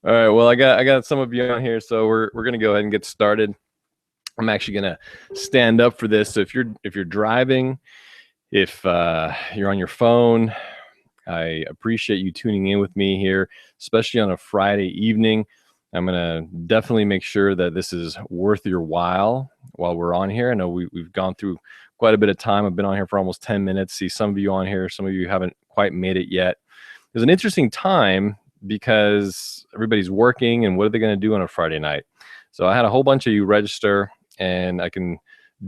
All right. Well, I got some of you on here, so we're gonna go ahead and get started. I'm actually gonna stand up for this. So if you're driving, if you're on your phone, I appreciate you tuning in with me here, especially on a Friday evening. I'm gonna definitely make sure that this is worth your while we're on here. I know we've gone through quite a bit of time. I've been on here for almost 10 minutes. See some of you on here, some of you haven't quite made it yet. It's an interesting time because everybody's working, and what are they going to do on a Friday night? So I had a whole bunch of you register, and I can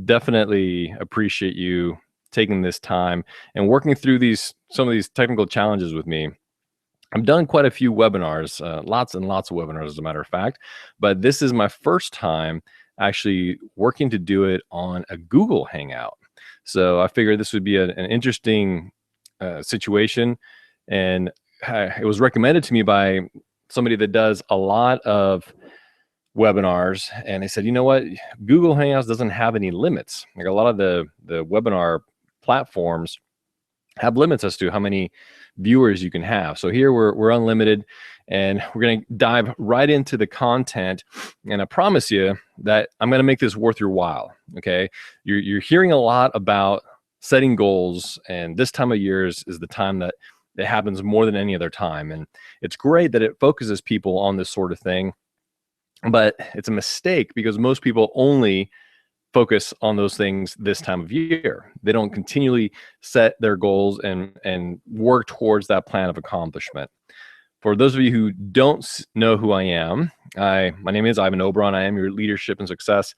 definitely appreciate you taking this time and working through some of these technical challenges with me. I've done quite a few webinars, lots and lots of webinars, as a matter of fact, but this is my first time actually working to do it on a Google Hangout. So I figured this would be an interesting situation, and it was recommended to me by somebody that does a lot of webinars, and they said, you know what, Google Hangouts doesn't have any limits. Like, a lot of the webinar platforms have limits as to how many viewers you can have. So here we're unlimited, and we're going to dive right into the content. And I promise you that I'm going to make this worth your while. Okay, you're hearing a lot about setting goals, and this time of year is the time that it happens more than any other time. And it's great that it focuses people on this sort of thing, but it's a mistake because most people only focus on those things this time of year. They don't continually set their goals and work towards that plan of accomplishment. For those of you who don't know who I am, my name is Ivan Obron. I am your leadership and success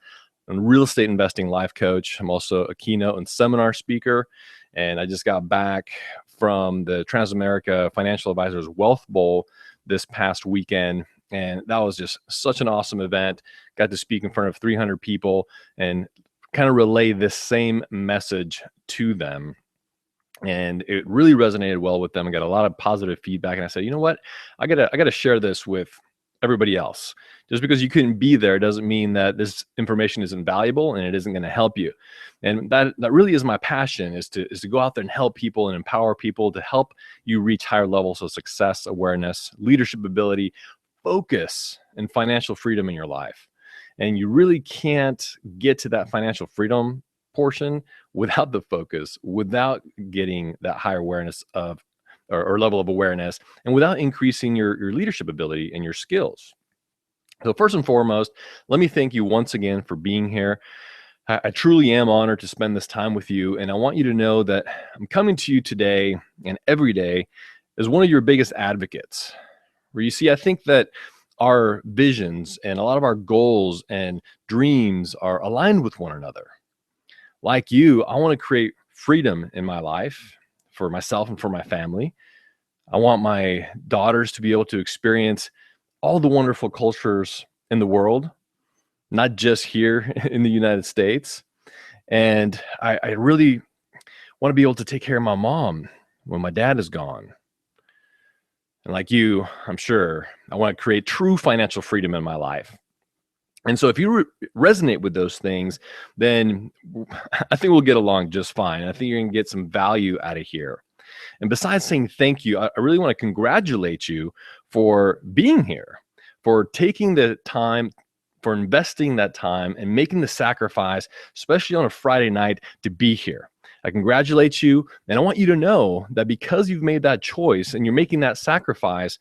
and real estate investing life coach. I'm also a keynote and seminar speaker, and I just got back from the Transamerica Financial Advisors Wealth Bowl this past weekend, and that was just such an awesome event. Got to speak in front of 300 people and kind of relay this same message to them. And it really resonated well with them. I got a lot of positive feedback. And I said, you know what? I gotta share this with everybody else. Just because you couldn't be there doesn't mean that this information isn't valuable and it isn't going to help you. And that really is my passion, is to go out there and help people and empower people to help you reach higher levels of success, awareness, leadership ability, focus, and financial freedom in your life. And you really can't get to that financial freedom portion without the focus, without getting that higher awareness of or level of awareness, and without increasing your leadership ability and your skills. So first and foremost, let me thank you once again for being here. I truly am honored to spend this time with you, and I want you to know that I'm coming to you today and every day as one of your biggest advocates. Where, you see, I think that our visions and a lot of our goals and dreams are aligned with one another. Like you, I want to create freedom in my life for myself and for my family. I want my daughters to be able to experience all the wonderful cultures in the world, not just here in the United States. And I really want to be able to take care of my mom when my dad is gone. And like you, I'm sure I want to create true financial freedom in my life. And so if you resonate with those things, then I think we'll get along just fine. I think you're going to get some value out of here. And besides saying thank you, I really want to congratulate you for being here, for taking the time, for investing that time and making the sacrifice, especially on a Friday night, to be here. I congratulate you, and I want you to know that because you've made that choice and you're making that sacrifice,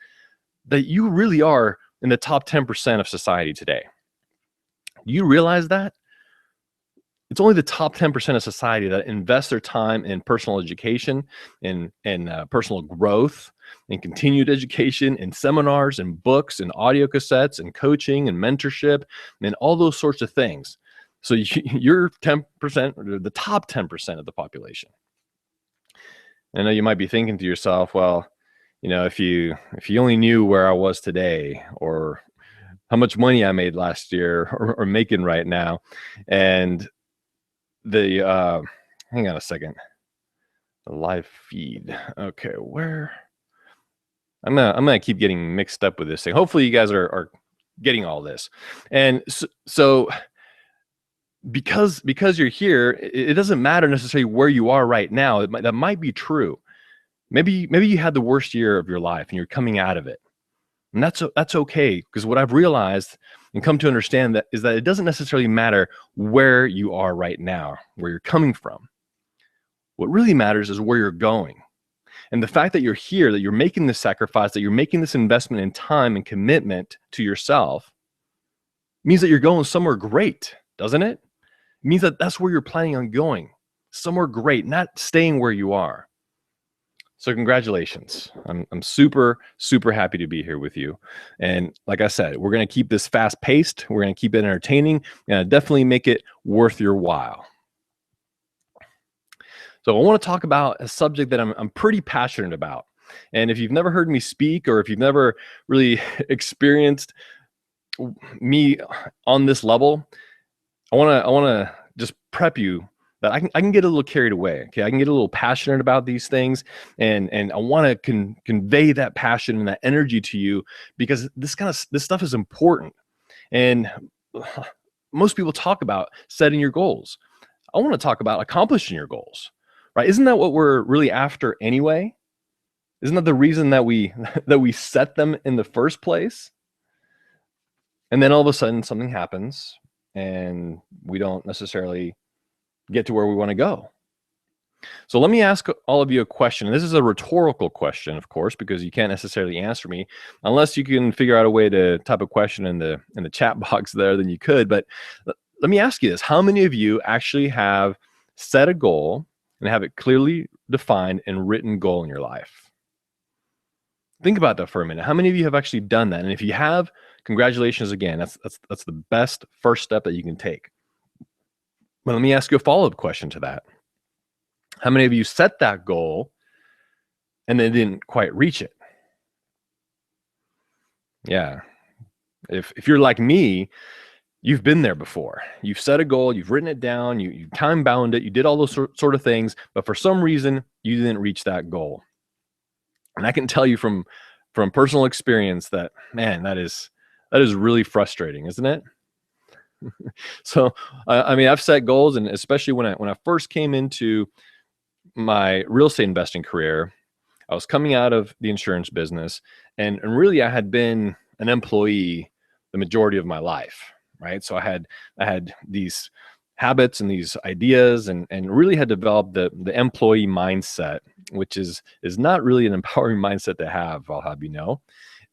that you really are in the top 10% of society today. Do you realize that? It's only the top 10% of society that invests their time in personal education and personal growth and continued education and seminars and books and audio cassettes and coaching and mentorship and all those sorts of things. So you're 10%, or the top 10% of the population. I know you might be thinking to yourself, well, you know, if you only knew where I was today, or how much money I made last year, or making right now. And hang on a second, the live feed. Okay, where I'm gonna keep getting mixed up with this thing. Hopefully you guys are getting all this. And so because you're here, it doesn't matter necessarily where you are right now. That might be true. Maybe you had the worst year of your life and you're coming out of it. And that's okay, because what I've realized and come to understand that is that it doesn't necessarily matter where you are right now, where you're coming from. What really matters is where you're going. And the fact that you're here, that you're making this sacrifice, that you're making this investment in time and commitment to yourself means that you're going somewhere great, doesn't it? It means that that's where you're planning on going, somewhere great, not staying where you are. So congratulations. I'm super, super happy to be here with you. And like I said, we're going to keep this fast paced. We're going to keep it entertaining and definitely make it worth your while. So I want to talk about a subject that I'm pretty passionate about. And if you've never heard me speak, or if you've never really experienced me on this level, I want to just prep you that I can get a little carried away. Okay, I can get a little passionate about these things, and I want to convey that passion and that energy to you, because this stuff is important. And most people talk about setting your goals. I want to talk about accomplishing your goals, right? Isn't that what we're really after anyway? Isn't that the reason that we set them in the first place? And then all of a sudden something happens and we don't necessarily get to where we want to go. So let me ask all of you a question. This is a rhetorical question, of course, because you can't necessarily answer me unless you can figure out a way to type a question in the chat box there, then you could. But let me ask you this. How many of you actually have set a goal and have it clearly defined and written goal in your life? Think about that for a minute. How many of you have actually done that? And if you have, congratulations again. That's the best first step that you can take. But let me ask you a follow-up question to that. How many of you set that goal and then didn't quite reach it? Yeah. If you're like me, you've been there before. You've set a goal, you've written it down, you time bound it, you did all those sort of things, but for some reason you didn't reach that goal. And I can tell you from personal experience that, man, that is really frustrating, isn't it? So, I mean, I've set goals, and especially when I first came into my real estate investing career, I was coming out of the insurance business, and really I had been an employee the majority of my life, right? So I had these habits and these ideas, and really had developed the employee mindset, which is not really an empowering mindset to have, I'll have you know.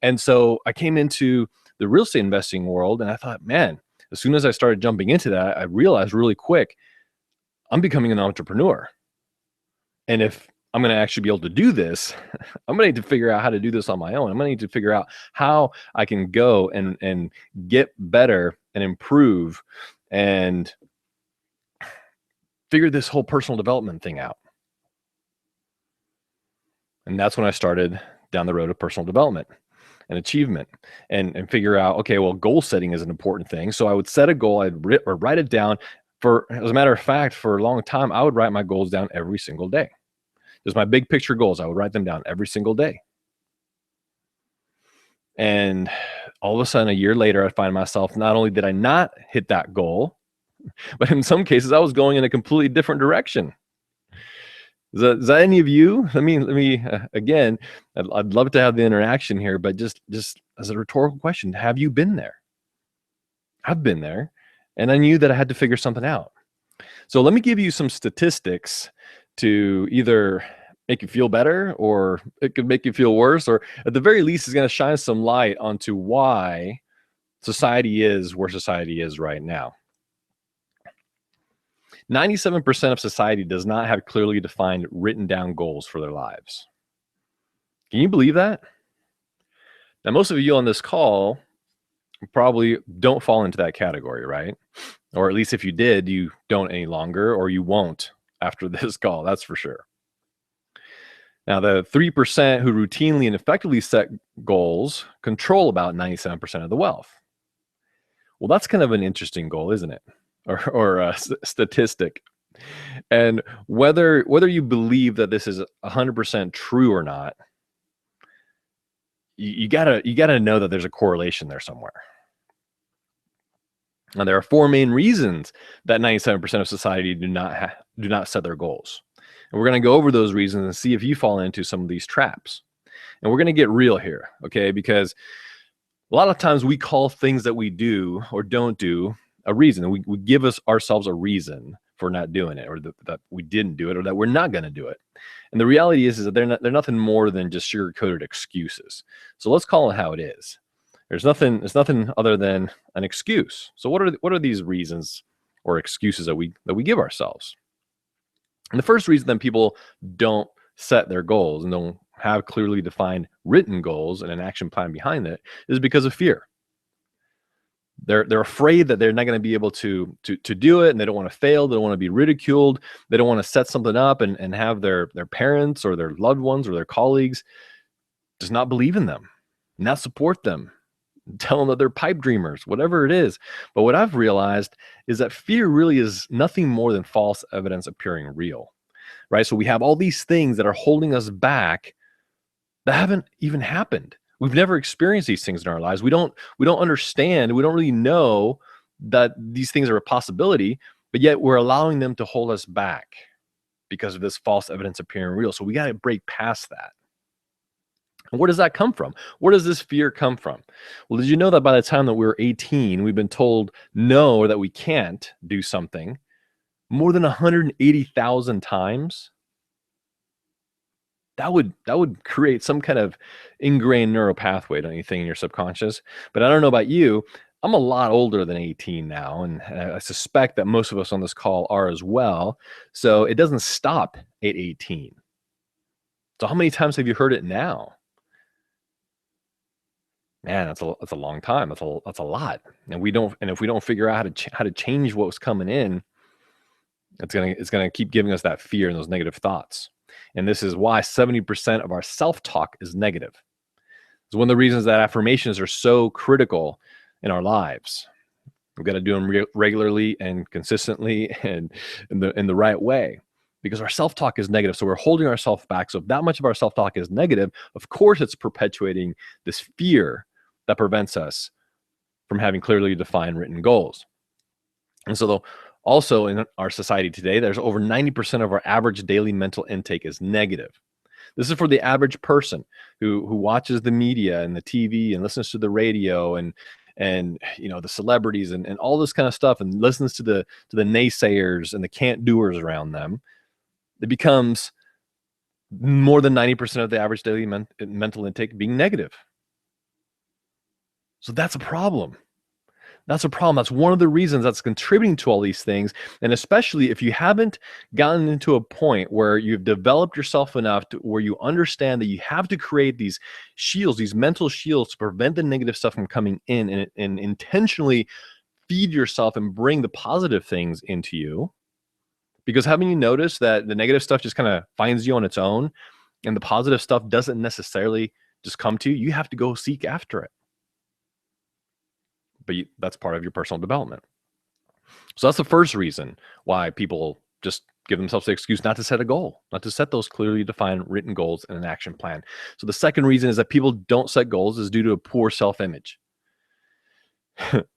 And so I came into the real estate investing world, and I thought, man, as soon as I started jumping into that, I realized really quick, I'm becoming an entrepreneur. And if I'm going to actually be able to do this, I'm going to need to figure out how to do this on my own. I'm going to need to figure out how I can go and get better and improve and figure this whole personal development thing out. And that's when I started down the road of personal development and achievement, and figure out, okay, well, goal setting is an important thing. So I would set a goal, I'd write it down. As a matter of fact, for a long time, I would write my goals down every single day. Just my big picture goals, I would write them down every single day. And all of a sudden, a year later, I find myself, not only did I not hit that goal, but in some cases, I was going in a completely different direction. Is that any of you? Let me again, I'd love to have the interaction here, but just as a rhetorical question, have you been there? I've been there, and I knew that I had to figure something out. So let me give you some statistics to either make you feel better, or it could make you feel worse, or at the very least, it's going to shine some light onto why society is where society is right now. 97% of society does not have clearly defined written down goals for their lives. Can you believe that? Now, most of you on this call probably don't fall into that category, right? Or at least if you did, you don't any longer, or you won't after this call, that's for sure. Now, the 3% who routinely and effectively set goals control about 97% of the wealth. Well, that's kind of an interesting goal, isn't it? Or a statistic. And whether you believe that this is 100% true or not, you gotta know that there's a correlation there somewhere. Now, there are four main reasons that 97% of society do not set their goals. And we're going to go over those reasons and see if you fall into some of these traps. And we're going to get real here, okay? Because a lot of times we call things that we do or don't do a reason. We give ourselves a reason for not doing it, or that we didn't do it, or that we're not going to do it. And the reality is that they're nothing more than just sugar-coated excuses. So let's call it how it is. There's nothing other than an excuse. So what are these reasons or excuses that we give ourselves? And the first reason that people don't set their goals and don't have clearly defined written goals and an action plan behind it is because of fear. They're afraid that they're not going to be able to do it, and they don't want to fail. They don't want to be ridiculed. They don't want to set something up and have their parents or their loved ones or their colleagues just not believe in them, not support them, tell them that they're pipe dreamers, whatever it is. But what I've realized is that fear really is nothing more than false evidence appearing real, right? So we have all these things that are holding us back that haven't even happened. We've never experienced these things in our lives. We don't understand. We don't really know that these things are a possibility, but yet we're allowing them to hold us back because of this false evidence appearing real. So we got to break past that. And where does that come from? Where does this fear come from? Well, did you know that by the time that we're 18, we've been told no, or that we can't do something more than 180,000 times? That would create some kind of ingrained neural pathway, don't you think, in your subconscious? But I don't know about you. I'm a lot older than 18 now, and I suspect that most of us on this call are as well. So it doesn't stop at 18. So how many times have you heard it now? Man, that's a long time. That's a lot. And if we don't figure out how to change what's coming in, it's gonna keep giving us that fear and those negative thoughts. And this is why 70% of our self-talk is negative. It's one of the reasons that affirmations are so critical in our lives. We've got to do them regularly and consistently and in the right way, because our self-talk is negative. So we're holding ourselves back. So if that much of our self-talk is negative, of course it's perpetuating this fear that prevents us from having clearly defined written goals. And so also in our society today, there's over 90% of our average daily mental intake is negative. This is for the average person who watches the media and the TV and listens to the radio and the celebrities and all this kind of stuff, and listens to the naysayers and the can't doers around them. It becomes more than 90% of the average daily mental intake being negative. So that's a problem. That's a problem. That's one of the reasons that's contributing to all these things. And especially if you haven't gotten into a point where you've developed yourself enough to where you understand that you have to create these shields, these mental shields, to prevent the negative stuff from coming in and intentionally feed yourself and bring the positive things into you. Because haven't you noticed that the negative stuff just kind of finds you on its own, and the positive stuff doesn't necessarily just come to you? You have to go seek after it. But that's part of your personal development. So that's the first reason why people just give themselves the excuse not to set a goal, not to set those clearly defined written goals and an action plan. So the second reason is that people don't set goals is due to a poor self-image.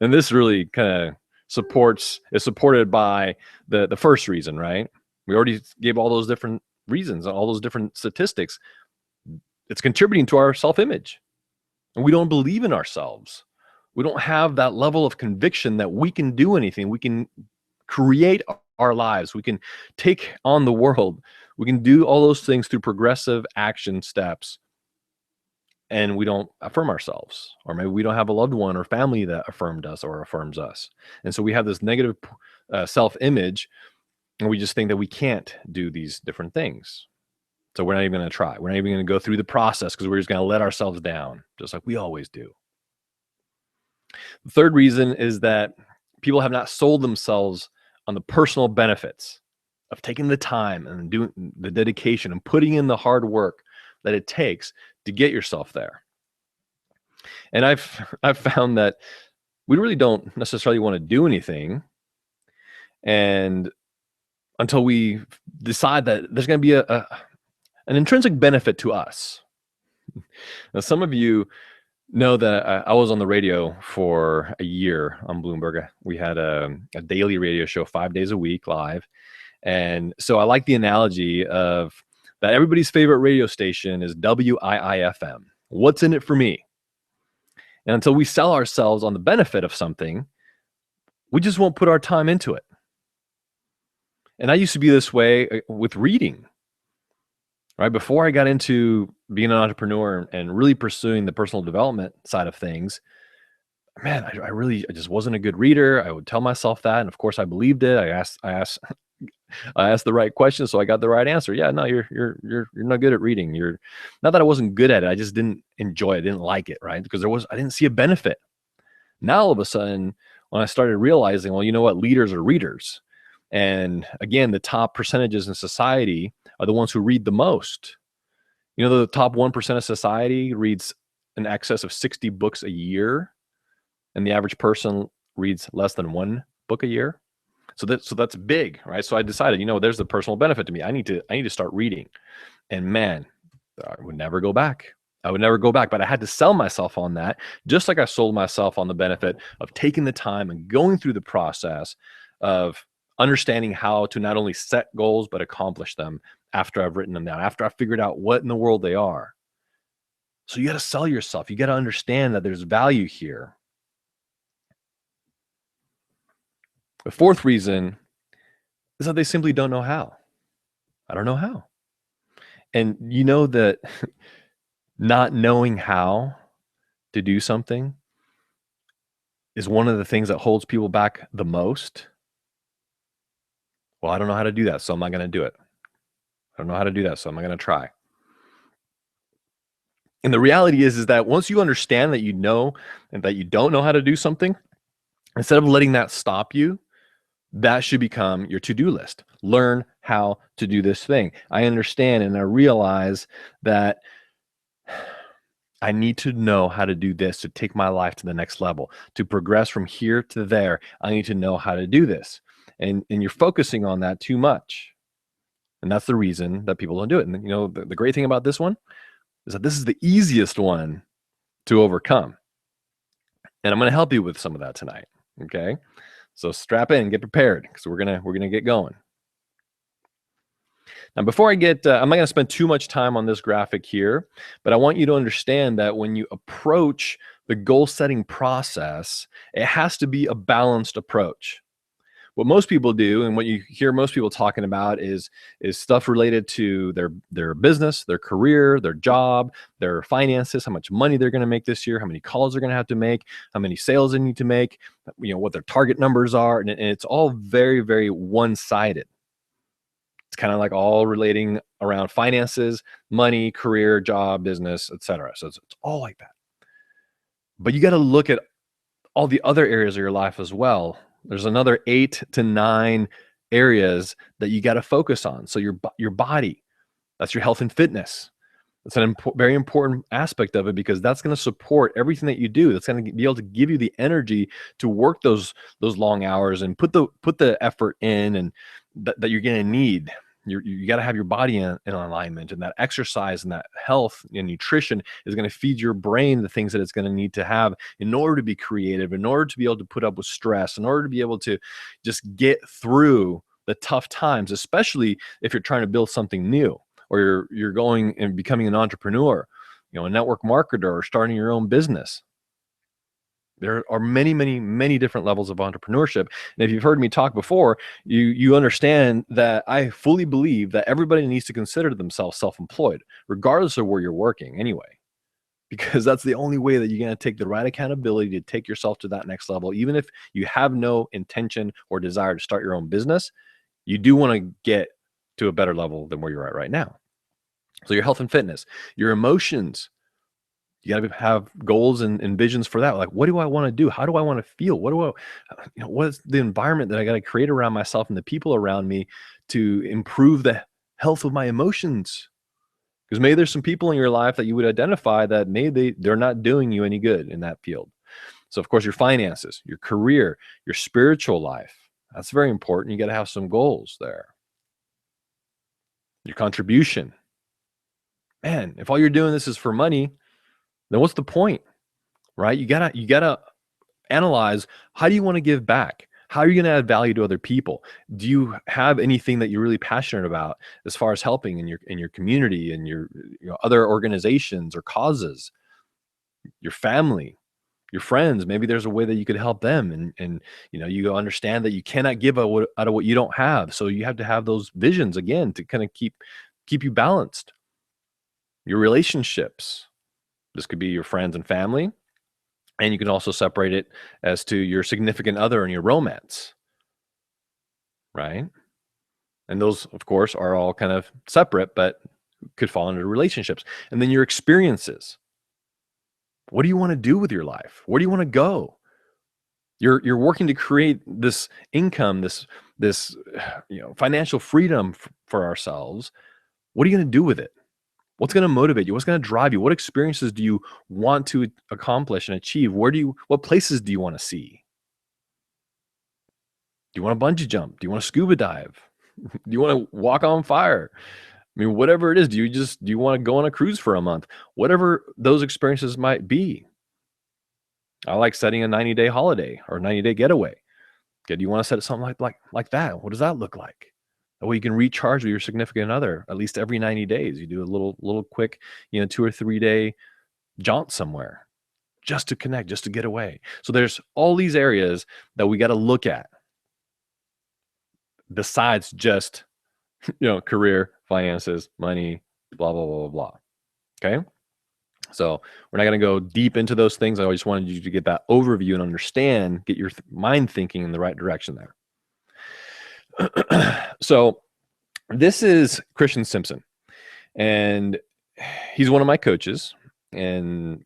And this really kind of is supported by the first reason, right? We already gave all those different reasons, all those different statistics. It's contributing to our self-image. And we don't believe in ourselves. We don't have that level of conviction that we can do anything. We can create our lives. We can take on the world. We can do all those things through progressive action steps. And we don't affirm ourselves. Or maybe we don't have a loved one or family that affirmed us or affirms us. And so we have this negative self-image, and we just think that we can't do these different things. So we're not even going to try. We're not even going to go through the process because we're just going to let ourselves down, just like we always do. The third reason is that people have not sold themselves on the personal benefits of taking the time and doing the dedication and putting in the hard work that it takes to get yourself there. And I've found that we really don't necessarily want to do anything and until we decide that there's going to be an intrinsic benefit to us. Now, some of you know that I was on the radio for a year on Bloomberg. We had a daily radio show 5 days a week live. And so I like the analogy of that everybody's favorite radio station is WIIFM. What's in it for me? And until we sell ourselves on the benefit of something, we just won't put our time into it. And I used to be this way with reading, right? Before I got into being an entrepreneur and really pursuing the personal development side of things, man, I just wasn't a good reader. I would tell myself that, and of course, I believed it. I asked the right question, so I got the right answer. Yeah, no, you're not good at reading. You're not that I wasn't good at it. I just didn't enjoy it. I didn't like it, right? Because I didn't see a benefit. Now all of a sudden, when I started realizing, well, you know what, leaders are readers, and again, the top percentages in society are the ones who read the most. You know, the top 1% of society reads in excess of 60 books a year, and the average person reads less than one book a year. So that's big, right? So I decided, you know, there's the personal benefit to me. I need to start reading. And man, I would never go back. I would never go back, but I had to sell myself on that, just like I sold myself on the benefit of taking the time and going through the process of understanding how to not only set goals, but accomplish them after I've written them down, after I figured out what in the world they are. So you got to sell yourself. You got to understand that there's value here. The fourth reason is that they simply don't know how. I don't know how. And you know that not knowing how to do something is one of the things that holds people back the most. Well, I don't know how to do that, so I'm not going to do it. I don't know how to do that, so I'm not going to try. And the reality is that once you understand that you know and that you don't know how to do something, instead of letting that stop you, that should become your to-do list. Learn how to do this thing. I understand and I realize that I need to know how to do this to take my life to the next level, to progress from here to there. I need to know how to do this. And you're focusing on that too much. And that's the reason that people don't do it. And you know, the great thing about this one is that this is the easiest one to overcome. And I'm going to help you with some of that tonight. Okay. So strap in and get prepared because we're gonna get going. Now, before I get, I'm not going to spend too much time on this graphic here, but I want you to understand that when you approach the goal setting process, it has to be a balanced approach. What most people do, and what you hear most people talking about, is stuff related to their business, their career, their job, their finances, how much money they're going to make this year, how many calls they're going to have to make, how many sales they need to make, you know, what their target numbers are, and it's all very, very one-sided. It's kind of like all relating around finances, money, career, job, business, etc. So it's all like that. But you got to look at all the other areas of your life as well. There's another 8 to 9 areas that you got to focus on. So your body, that's your health and fitness. That's a very important aspect of it because that's going to support everything that you do. That's going to be able to give you the energy to work those long hours and put the effort in and that you're going to need. You got to have your body in alignment, and that exercise and that health and nutrition is going to feed your brain the things that it's going to need to have in order to be creative, in order to be able to put up with stress, in order to be able to just get through the tough times, especially if you're trying to build something new or you're going and becoming an entrepreneur, you know, a network marketer or starting your own business. There are many, many, many different levels of entrepreneurship. And if you've heard me talk before, you understand that I fully believe that everybody needs to consider themselves self-employed, regardless of where you're working anyway, because that's the only way that you're going to take the right accountability to take yourself to that next level. Even if you have no intention or desire to start your own business, you do want to get to a better level than where you're at right now. So your health and fitness, your emotions, you got to have goals and visions for that. Like, what do I want to do? How do I want to feel? What's the environment that I got to create around myself and the people around me to improve the health of my emotions? Because maybe there's some people in your life that you would identify that maybe they're not doing you any good in that field. So of course, your finances, your career, your spiritual life, that's very important. You got to have some goals there. Your contribution. Man, if all you're doing this is for money, then what's the point, right? You gotta analyze, how do you want to give back? How are you going to add value to other people? Do you have anything that you're really passionate about as far as helping in your community and your other organizations or causes, your family, your friends? Maybe there's a way that you could help them, and you understand that you cannot give out of what you don't have. So you have to have those visions again to kind of keep you balanced. Your relationships. This could be your friends and family. And you can also separate it as to your significant other and your romance, right? And those, of course, are all kind of separate, but could fall into relationships. And then your experiences. What do you want to do with your life? Where do you want to go? You're working to create this income, this financial freedom for ourselves. What are you going to do with it? What's going to motivate you? What's going to drive you? What experiences do you want to accomplish and achieve? What places do you want to see? Do you want to bungee jump? Do you want to scuba dive? Do you want to walk on fire? I mean, whatever it is, do you want to go on a cruise for a month? Whatever those experiences might be. I like setting a 90-day holiday or 90-day getaway. Okay, do you want to set something like that? What does that look like? That way you can recharge with your significant other at least every 90 days. You do a little quick, 2 or 3 day jaunt somewhere just to connect, just to get away. So there's all these areas that we got to look at besides just, career, finances, money, blah, blah, blah, blah, blah. Okay. So we're not going to go deep into those things. I just wanted you to get that overview and understand, get your mind thinking in the right direction there. So this is Christian Simpson, and he's one of my coaches, and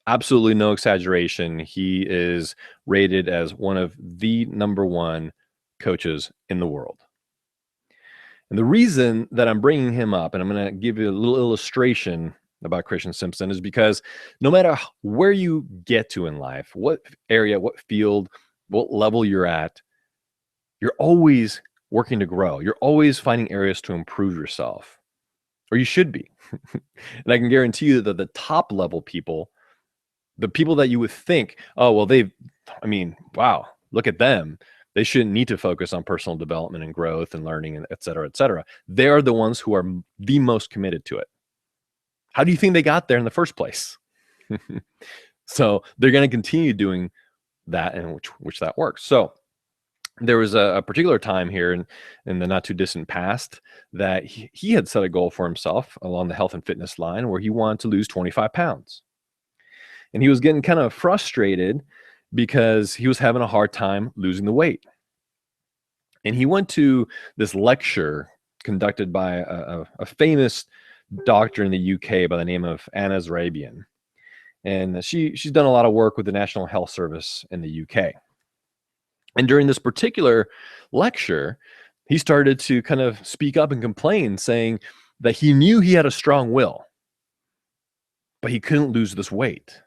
absolutely no exaggeration, he is rated as one of the #1 coaches in the world. And the reason that I'm bringing him up, and I'm going to give you a little illustration about Christian Simpson, is because no matter where you get to in life, what area, what field, what level you're at, you're always working to grow. You're always finding areas to improve yourself, or you should be. And I can guarantee you that the top level people, the people that you would think, oh, well, wow, look at them. They shouldn't need to focus on personal development and growth and learning, and et cetera, et cetera. They're the ones who are the most committed to it. How do you think they got there in the first place? So they're going to continue doing that, and which that works. So there was a particular time here in the not too distant past that he had set a goal for himself along the health and fitness line where he wanted to lose 25 pounds. And he was getting kind of frustrated because he was having a hard time losing the weight. And he went to this lecture conducted by a famous doctor in the UK by the name of Anna Zarabian. And she's done a lot of work with the National Health Service in the UK. And during this particular lecture, he started to kind of speak up and complain, saying that he knew he had a strong will, but he couldn't lose this weight.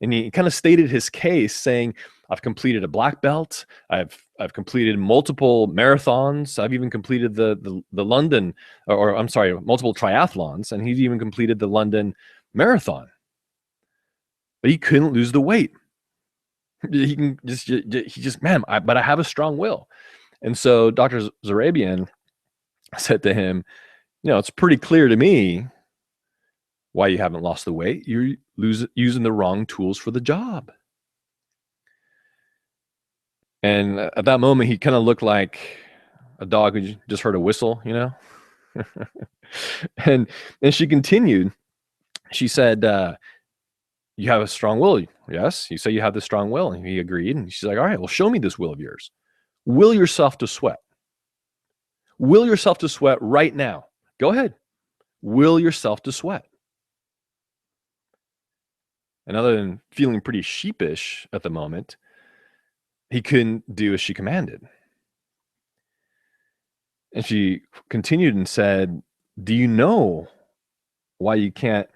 And he kind of stated his case, saying, I've completed a black belt. I've completed multiple marathons. I've even completed the London, or I'm sorry, multiple triathlons. And he's even completed the London Marathon. But he couldn't lose the weight. But I have a strong will. And so Dr. Zarabian said to him, it's pretty clear to me why you haven't lost the weight. You're using the wrong tools for the job. And at that moment, he kind of looked like a dog who just heard a whistle, and she continued. She said, you have a strong will. Yes. You say you have this strong will. And he agreed. And she's like, all right, well, show me this will of yours. Will yourself to sweat. Will yourself to sweat right now. Go ahead. Will yourself to sweat. And other than feeling pretty sheepish at the moment, he couldn't do as she commanded. And she continued and said, do you know why you can't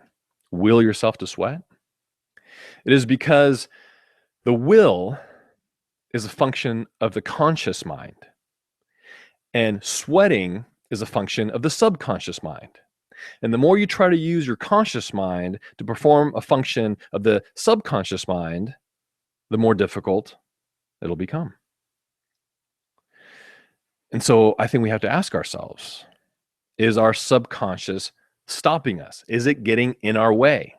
will yourself to sweat? It is because the will is a function of the conscious mind, and sweating is a function of the subconscious mind. And the more you try to use your conscious mind to perform a function of the subconscious mind, the more difficult it'll become. And so I think we have to ask ourselves, is our subconscious stopping us? Is it getting in our way?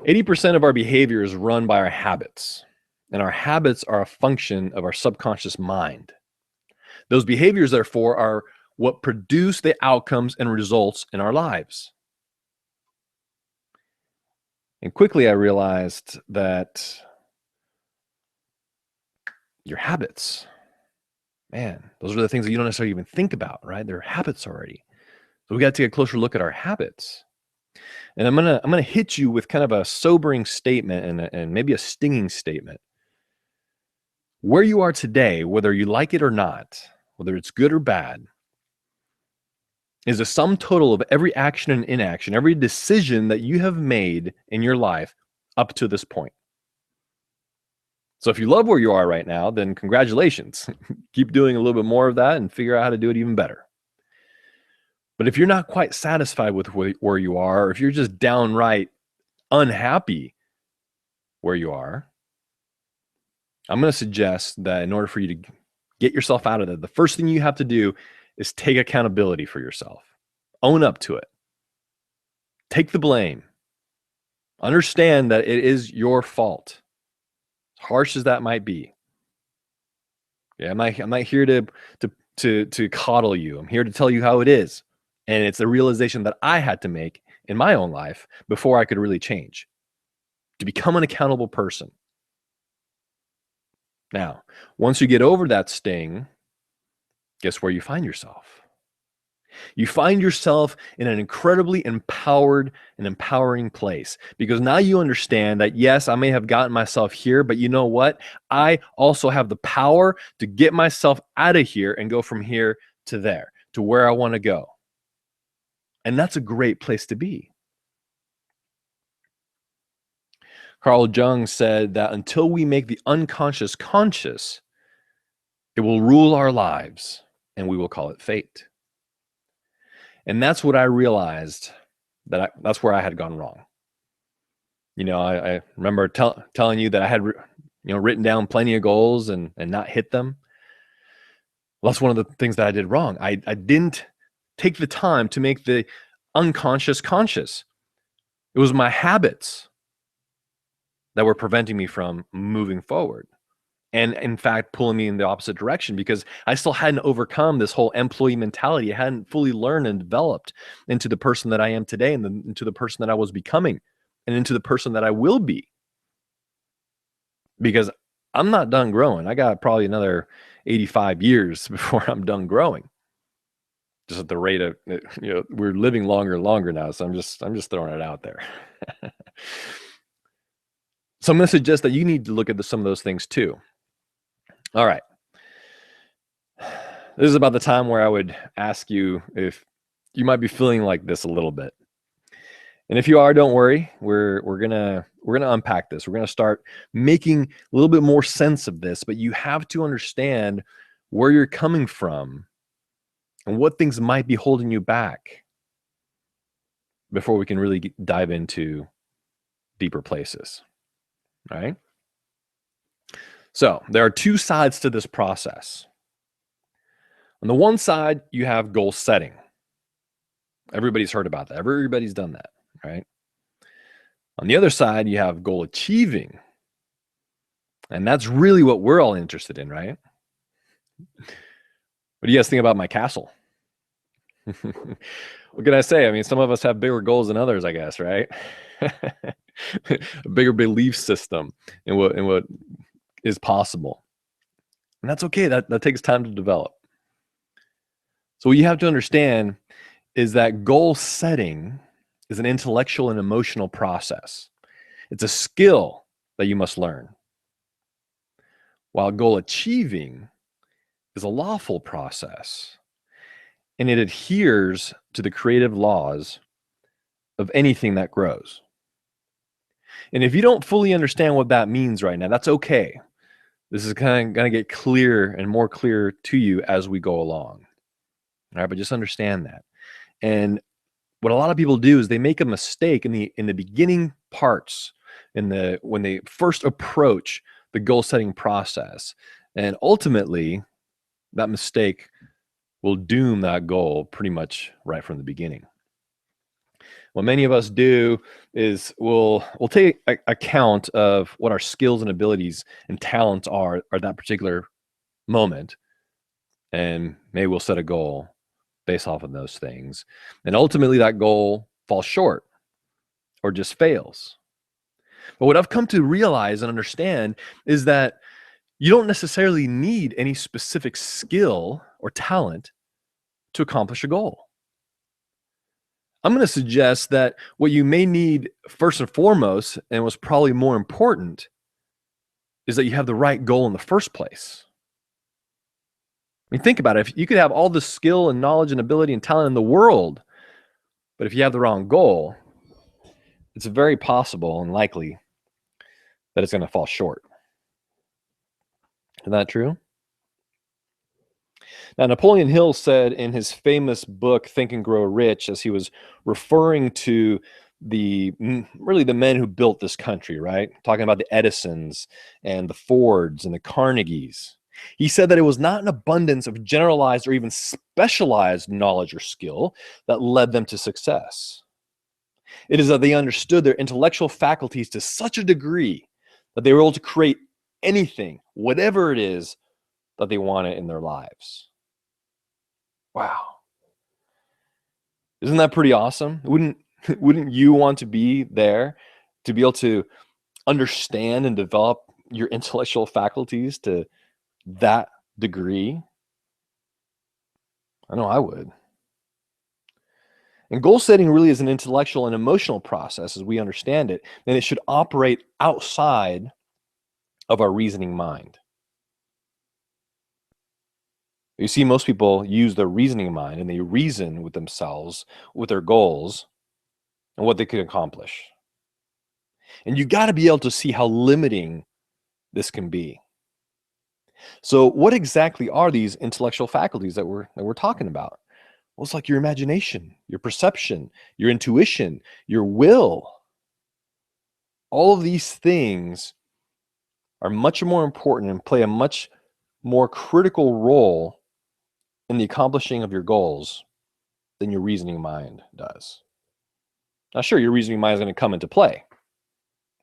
80% of our behavior is run by our habits, and our habits are a function of our subconscious mind. Those behaviors, therefore, are what produce the outcomes and results in our lives. And quickly I realized that your habits, man, those are the things that you don't necessarily even think about, right? They're habits already. So we got to take a closer look at our habits. And I'm gonna hit you with kind of a sobering statement and maybe a stinging statement. Where you are today, whether you like it or not, whether it's good or bad, is a sum total of every action and inaction, every decision that you have made in your life up to this point. So if you love where you are right now, then congratulations. Keep doing a little bit more of that and figure out how to do it even better. But if you're not quite satisfied with where you are, or if you're just downright unhappy where you are, I'm going to suggest that in order for you to get yourself out of that, the first thing you have to do is take accountability for yourself. Own up to it. Take the blame. Understand that it is your fault, as harsh as that might be. Yeah, I'm not here to coddle you. I'm here to tell you how it is. And it's a realization that I had to make in my own life before I could really change, to become an accountable person. Now, once you get over that sting, guess where you find yourself? You find yourself in an incredibly empowered and empowering place, because now you understand that, yes, I may have gotten myself here, but you know what? I also have the power to get myself out of here and go from here to there, to where I want to go. And that's a great place to be. Carl Jung said that until we make the unconscious conscious, it will rule our lives, and we will call it fate. And that's what I realized, that's where I had gone wrong. You know, I remember telling you that I had written down plenty of goals and not hit them. Well, that's one of the things that I did wrong. I didn't take the time to make the unconscious conscious. It was my habits that were preventing me from moving forward, and in fact pulling me in the opposite direction, because I still hadn't overcome this whole employee mentality. I hadn't fully learned and developed into the person that I am today, and into the person that I was becoming, and into the person that I will be. Because I'm not done growing. I got probably another 85 years before I'm done growing. Just at the rate of, we're living longer and longer now. So I'm just throwing it out there. So I'm going to suggest that you need to look at some of those things too. All right. This is about the time where I would ask you if you might be feeling like this a little bit. And if you are, don't worry. We're gonna unpack this. We're gonna start making a little bit more sense of this, but you have to understand where you're coming from and what things might be holding you back before we can really dive into deeper places. All right. So there are two sides to this process. On the one side, you have goal setting. Everybody's heard about that. Everybody's done that, right? On the other side, you have goal achieving. And that's really what we're all interested in, right? What do you guys think about my castle? What can I say? I mean, some of us have bigger goals than others, I guess, right? A bigger belief system in what is possible. And that's okay. That takes time to develop. So what you have to understand is that goal setting is an intellectual and emotional process. It's a skill that you must learn. While goal achieving is a lawful process, and it adheres to the creative laws of anything that grows. And if you don't fully understand what that means right now, that's okay. This is kind of going to get clear and more clear to you as we go along. All right, but just understand that. And what a lot of people do is they make a mistake in the beginning parts, when they first approach the goal setting process. And ultimately, that mistake will doom that goal pretty much right from the beginning. What many of us do is we'll take account of what our skills and abilities and talents are at that particular moment, and maybe we'll set a goal based off of those things. And ultimately that goal falls short or just fails. But what I've come to realize and understand is that you don't necessarily need any specific skill or talent to accomplish a goal. I'm going to suggest that what you may need first and foremost, and what's probably more important, is that you have the right goal in the first place. I mean, think about it. If you could have all the skill and knowledge and ability and talent in the world, but if you have the wrong goal, it's very possible and likely that it's going to fall short. Isn't that true? Now, Napoleon Hill said in his famous book, Think and Grow Rich, as he was referring to the men who built this country, right? Talking about the Edisons and the Fords and the Carnegies. He said that it was not an abundance of generalized or even specialized knowledge or skill that led them to success. It is that they understood their intellectual faculties to such a degree that they were able to create anything, whatever it is that they wanted in their lives. Wow. Isn't that pretty awesome? Wouldn't you want to be there to be able to understand and develop your intellectual faculties to that degree? I know I would. And goal setting really is an intellectual and emotional process as we understand it, and it should operate outside of our reasoning mind. You see, most people use their reasoning mind and they reason with themselves, with their goals, and what they could accomplish. And you got to be able to see how limiting this can be. So what exactly are these intellectual faculties that we're talking about? Well, it's like your imagination, your perception, your intuition, your will. All of these things are much more important and play a much more critical role in the accomplishing of your goals than your reasoning mind does. Now, sure, your reasoning mind is going to come into play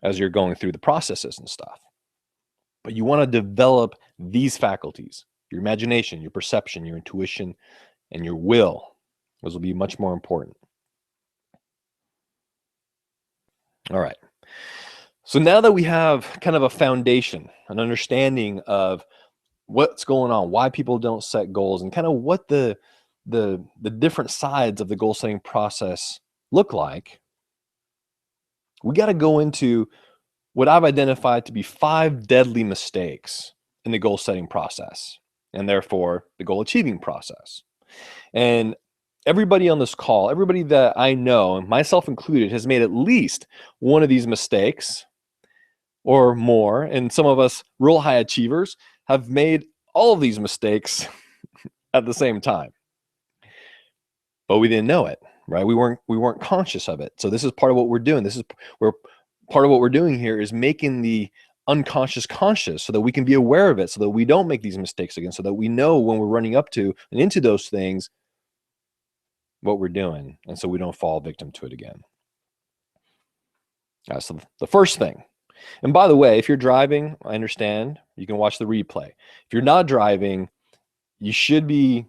as you're going through the processes and stuff. But you want to develop these faculties, your imagination, your perception, your intuition, and your will. Those will be much more important. All right. So now that we have kind of a foundation, an understanding of what's going on, why people don't set goals, and kind of what the different sides of the goal setting process look like, we got to go into what I've identified to be 5 deadly mistakes in the goal setting process, and therefore the goal achieving process. And everybody on this call, everybody that I know, myself included, has made at least one of these mistakes or more. And some of us real high achievers have made all of these mistakes at the same time. But we didn't know it, right? We weren't conscious of it. So this is part of what we're doing. Part of what we're doing here is making the unconscious conscious so that we can be aware of it, so that we don't make these mistakes again, so that we know when we're running up to and into those things what we're doing, and so we don't fall victim to it again. So the first thing, and by the way, if you're driving, I understand, you can watch the replay. If you're not driving, you should be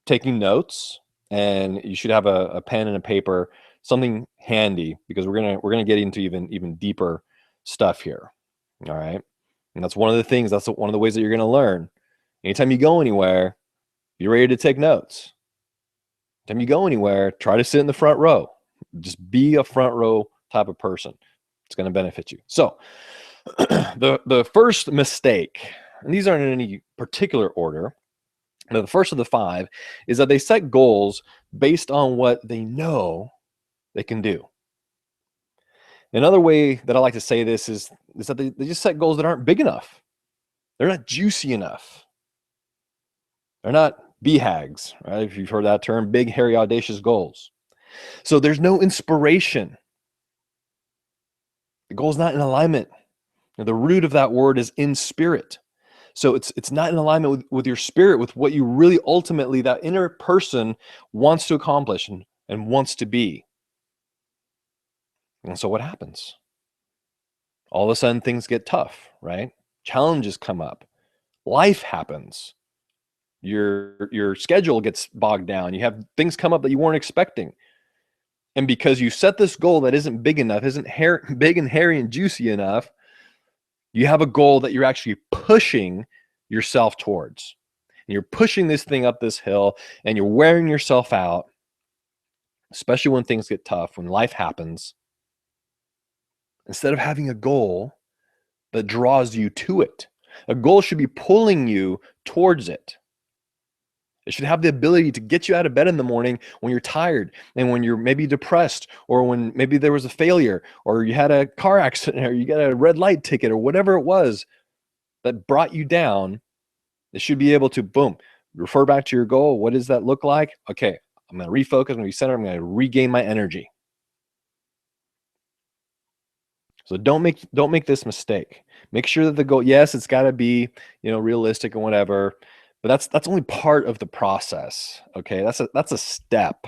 taking notes, and you should have a pen and a paper, something handy, because we're gonna get into even deeper stuff here. All right, and that's one of the things. That's one of the ways that you're gonna learn. Anytime you go anywhere, be ready to take notes. Anytime you go anywhere, try to sit in the front row. Just be a front row type of person. It's going to benefit you. So the first mistake, and these aren't in any particular order, but the first of the 5 is that they set goals based on what they know they can do. Another way that I like to say this is that they just set goals that aren't big enough. They're not juicy enough. They're not BHAGs, right? If you've heard that term, big, hairy, audacious goals. So there's no inspiration. The goal is not in alignment. The root of that word is in spirit. So it's not in alignment with your spirit, with what you really ultimately, that inner person wants to accomplish and wants to be. And so what happens? All of a sudden things get tough, right? Challenges come up. Life happens. Your schedule gets bogged down. You have things come up that you weren't expecting. And because you set this goal that isn't big enough, isn't big and hairy and juicy enough, you have a goal that you're actually pushing yourself towards. And you're pushing this thing up this hill and you're wearing yourself out, especially when things get tough, when life happens. Instead of having a goal that draws you to it, a goal should be pulling you towards it. It should have the ability to get you out of bed in the morning when you're tired and when you're maybe depressed, or when maybe there was a failure, or you had a car accident, or you got a red light ticket, or whatever it was that brought you down. It should be able to, boom, refer back to your goal. What does that look like? Okay, I'm going to refocus, I'm going to be centered, I'm going to regain my energy. So don't make this mistake. Make sure that the goal, yes, it's got to be, realistic and whatever, but that's only part of the process. Okay, that's a step.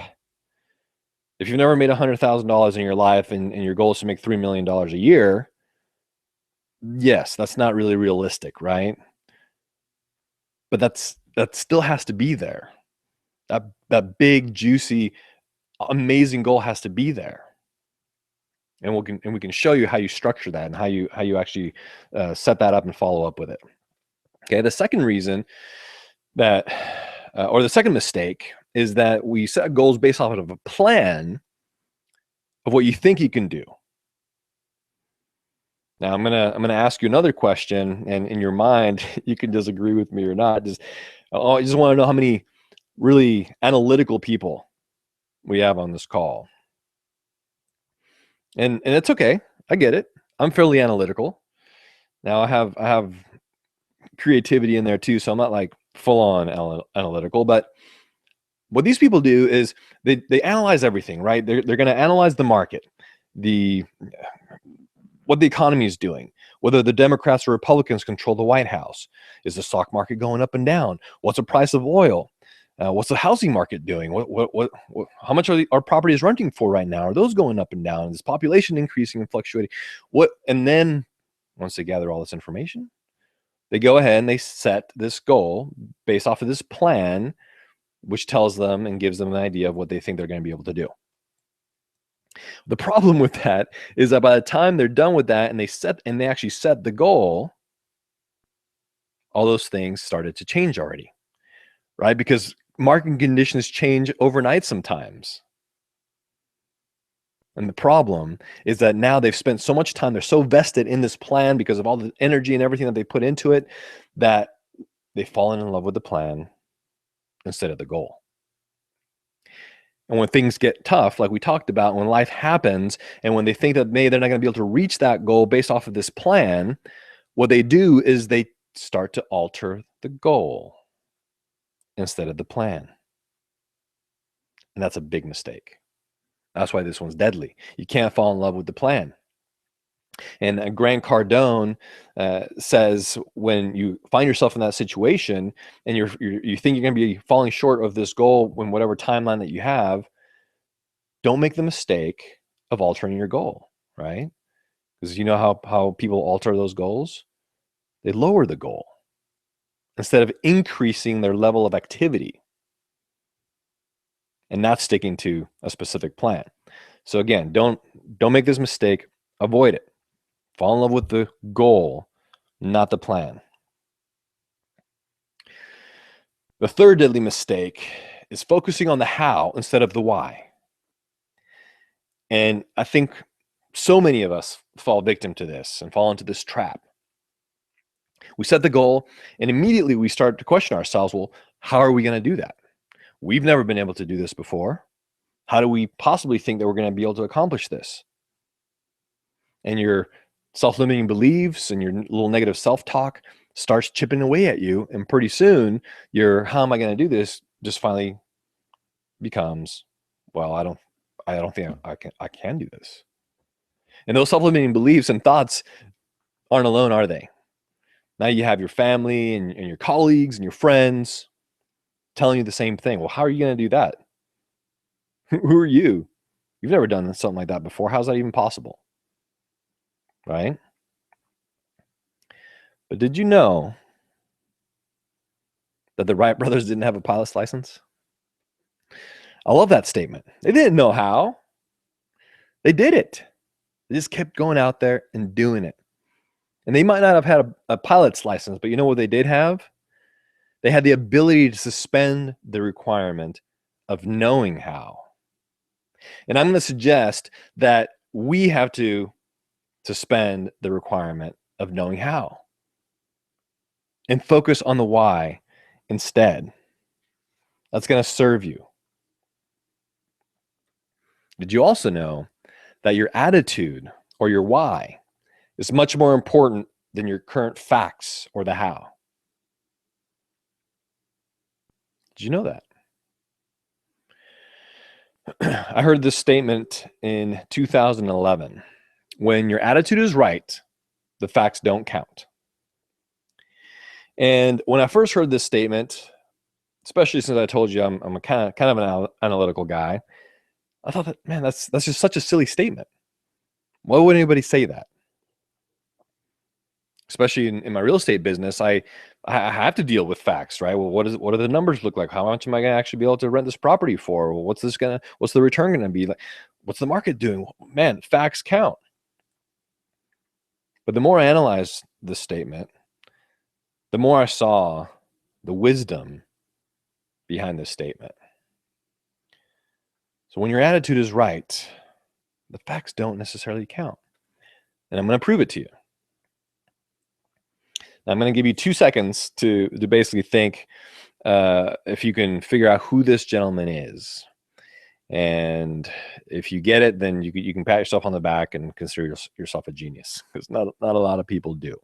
If you've never made $100,000 in your life and your goal is to make $3 million a year, yes, that's not really realistic, right? But that still has to be there. That big, juicy, amazing goal has to be there. And we can show you how you structure that and how you actually set that up and follow up with it. Okay, the second reason that, or the second mistake, is that we set goals based off of a plan of what you think you can do. Now I'm gonna ask you another question, and in your mind, you can disagree with me or not. I just want to know how many really analytical people we have on this call. And it's okay. I get it. I'm fairly analytical. Now I have creativity in there too, so I'm not like full on analytical, but what these people do is they analyze everything, right? They're going to analyze the market, what the economy is doing, whether the Democrats or Republicans control the White House. Is the stock market going up and down? What's the price of oil? What's the housing market doing? How much are our properties renting for right now? Are those going up and down? Is population increasing and fluctuating? And then once they gather all this information, they go ahead and they set this goal based off of this plan, which tells them and gives them an idea of what they think they're going to be able to do. The problem with that is that by the time they're done with that and they actually set the goal, all those things started to change already, right? Because market conditions change overnight sometimes. And the problem is that now they've spent so much time, they're so vested in this plan because of all the energy and everything that they put into it, that they've fallen in love with the plan instead of the goal. And when things get tough, like we talked about, when life happens, and when they think that maybe they're not going to be able to reach that goal based off of this plan, what they do is they start to alter the goal instead of the plan. And that's a big mistake. That's why this one's deadly. You can't fall in love with the plan. And Grant Cardone says, when you find yourself in that situation and you think you're going to be falling short of this goal when whatever timeline that you have, don't make the mistake of altering your goal, right? Because you know how people alter those goals? They lower the goal instead of increasing their level of activity and not sticking to a specific plan. So again, don't make this mistake. Avoid it. Fall in love with the goal, not the plan. The third deadly mistake is focusing on the how instead of the why. And I think so many of us fall victim to this and fall into this trap. We set the goal and immediately we start to question ourselves, well, how are we going to do that? We've never been able to do this before. How do we possibly think that we're going to be able to accomplish this? And your self-limiting beliefs and your little negative self-talk starts chipping away at you. And pretty soon your, how am I going to do this, just finally becomes, well, I don't think I can do this. And those self-limiting beliefs and thoughts aren't alone, are they? Now you have your family and your colleagues and your friends telling you the same thing. Well, how are you going to do that? Who are you? You've never done something like that before. How's that even possible? Right? But did you know that the Wright brothers didn't have a pilot's license? I love that statement. They didn't know how. They did it. They just kept going out there and doing it. And they might not have had a pilot's license, but you know what they did have? They had the ability to suspend the requirement of knowing how. And I'm going to suggest that we have to suspend the requirement of knowing how and focus on the why instead. That's going to serve you. Did you also know that your attitude or your why is much more important than your current facts or the how? Did you know that? I heard this statement in 2011. When your attitude is right, the facts don't count. And when I first heard this statement, especially since I told you I'm a kind of an analytical guy, I thought that, man, that's just such a silly statement. Why would anybody say that? Especially in my real estate business, I have to deal with facts, right? Well, what do the numbers look like? How much am I going to actually be able to rent this property for? Well, what's the return going to be like? What's the market doing? Man, facts count. But the more I analyzed this statement, the more I saw the wisdom behind this statement. So when your attitude is right, the facts don't necessarily count. And I'm going to prove it to you. Now, I'm going to give you 2 seconds to basically think if you can figure out who this gentleman is. And if you get it, then you can pat yourself on the back and consider yourself a genius, because not a lot of people do.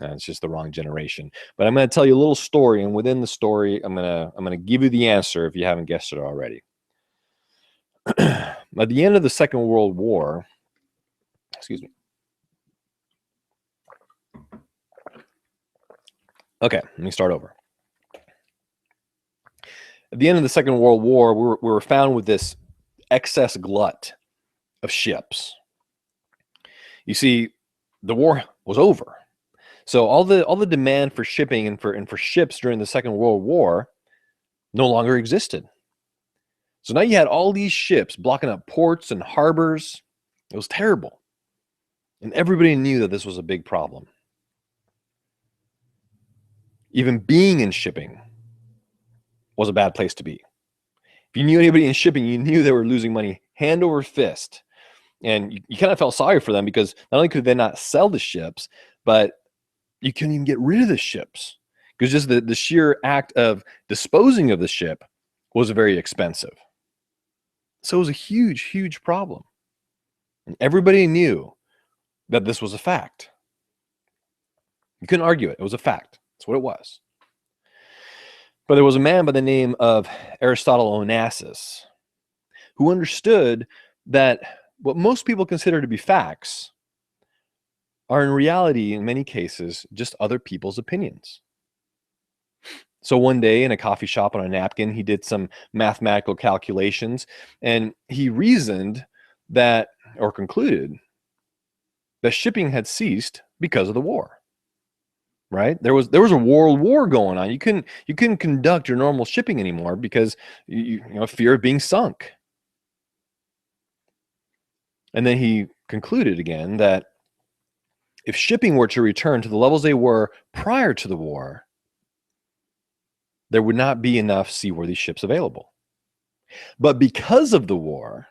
It's just the wrong generation. But I'm going to tell you a little story, and within the story, I'm going to give you the answer if you haven't guessed it already. At the end of the Second World War, excuse me. Okay, let me start over. At the end of the Second World War, we were found with this excess glut of ships. You see, the war was over. So all the demand for shipping and for ships during the Second World War no longer existed. So now you had all these ships blocking up ports and harbors. It was terrible. And everybody knew that this was a big problem. Even being in shipping was a bad place to be. If you knew anybody in shipping, you knew they were losing money hand over fist. And you kind of felt sorry for them, because not only could they not sell the ships, but you couldn't even get rid of the ships, because just the sheer act of disposing of the ship was very expensive. So it was a huge, huge problem. And everybody knew that this was a fact. You couldn't argue it. It was a fact. That's what it was. But there was a man by the name of Aristotle Onassis who understood that what most people consider to be facts are in reality, in many cases, just other people's opinions. So one day in a coffee shop on a napkin, he did some mathematical calculations, and he reasoned that, or concluded, that shipping had ceased because of the war. Right? There was a world war going on. You couldn't conduct your normal shipping anymore because you know, fear of being sunk. And then he concluded again that if shipping were to return to the levels they were prior to the war, there would not be enough seaworthy ships available. But because of the war,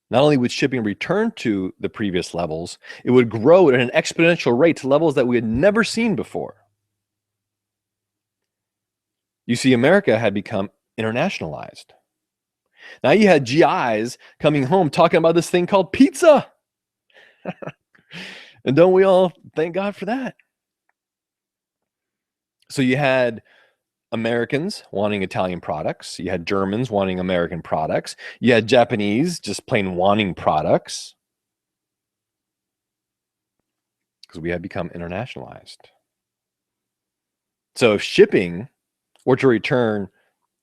not only would shipping return to the previous levels, it would grow at an exponential rate to levels that we had never seen before. You see, America had become internationalized. Now you had GIs coming home talking about this thing called pizza. And don't we all thank God for that? So you had Americans wanting Italian products. You had Germans wanting American products. You had Japanese just plain wanting products, because we had become internationalized. So if shipping were to return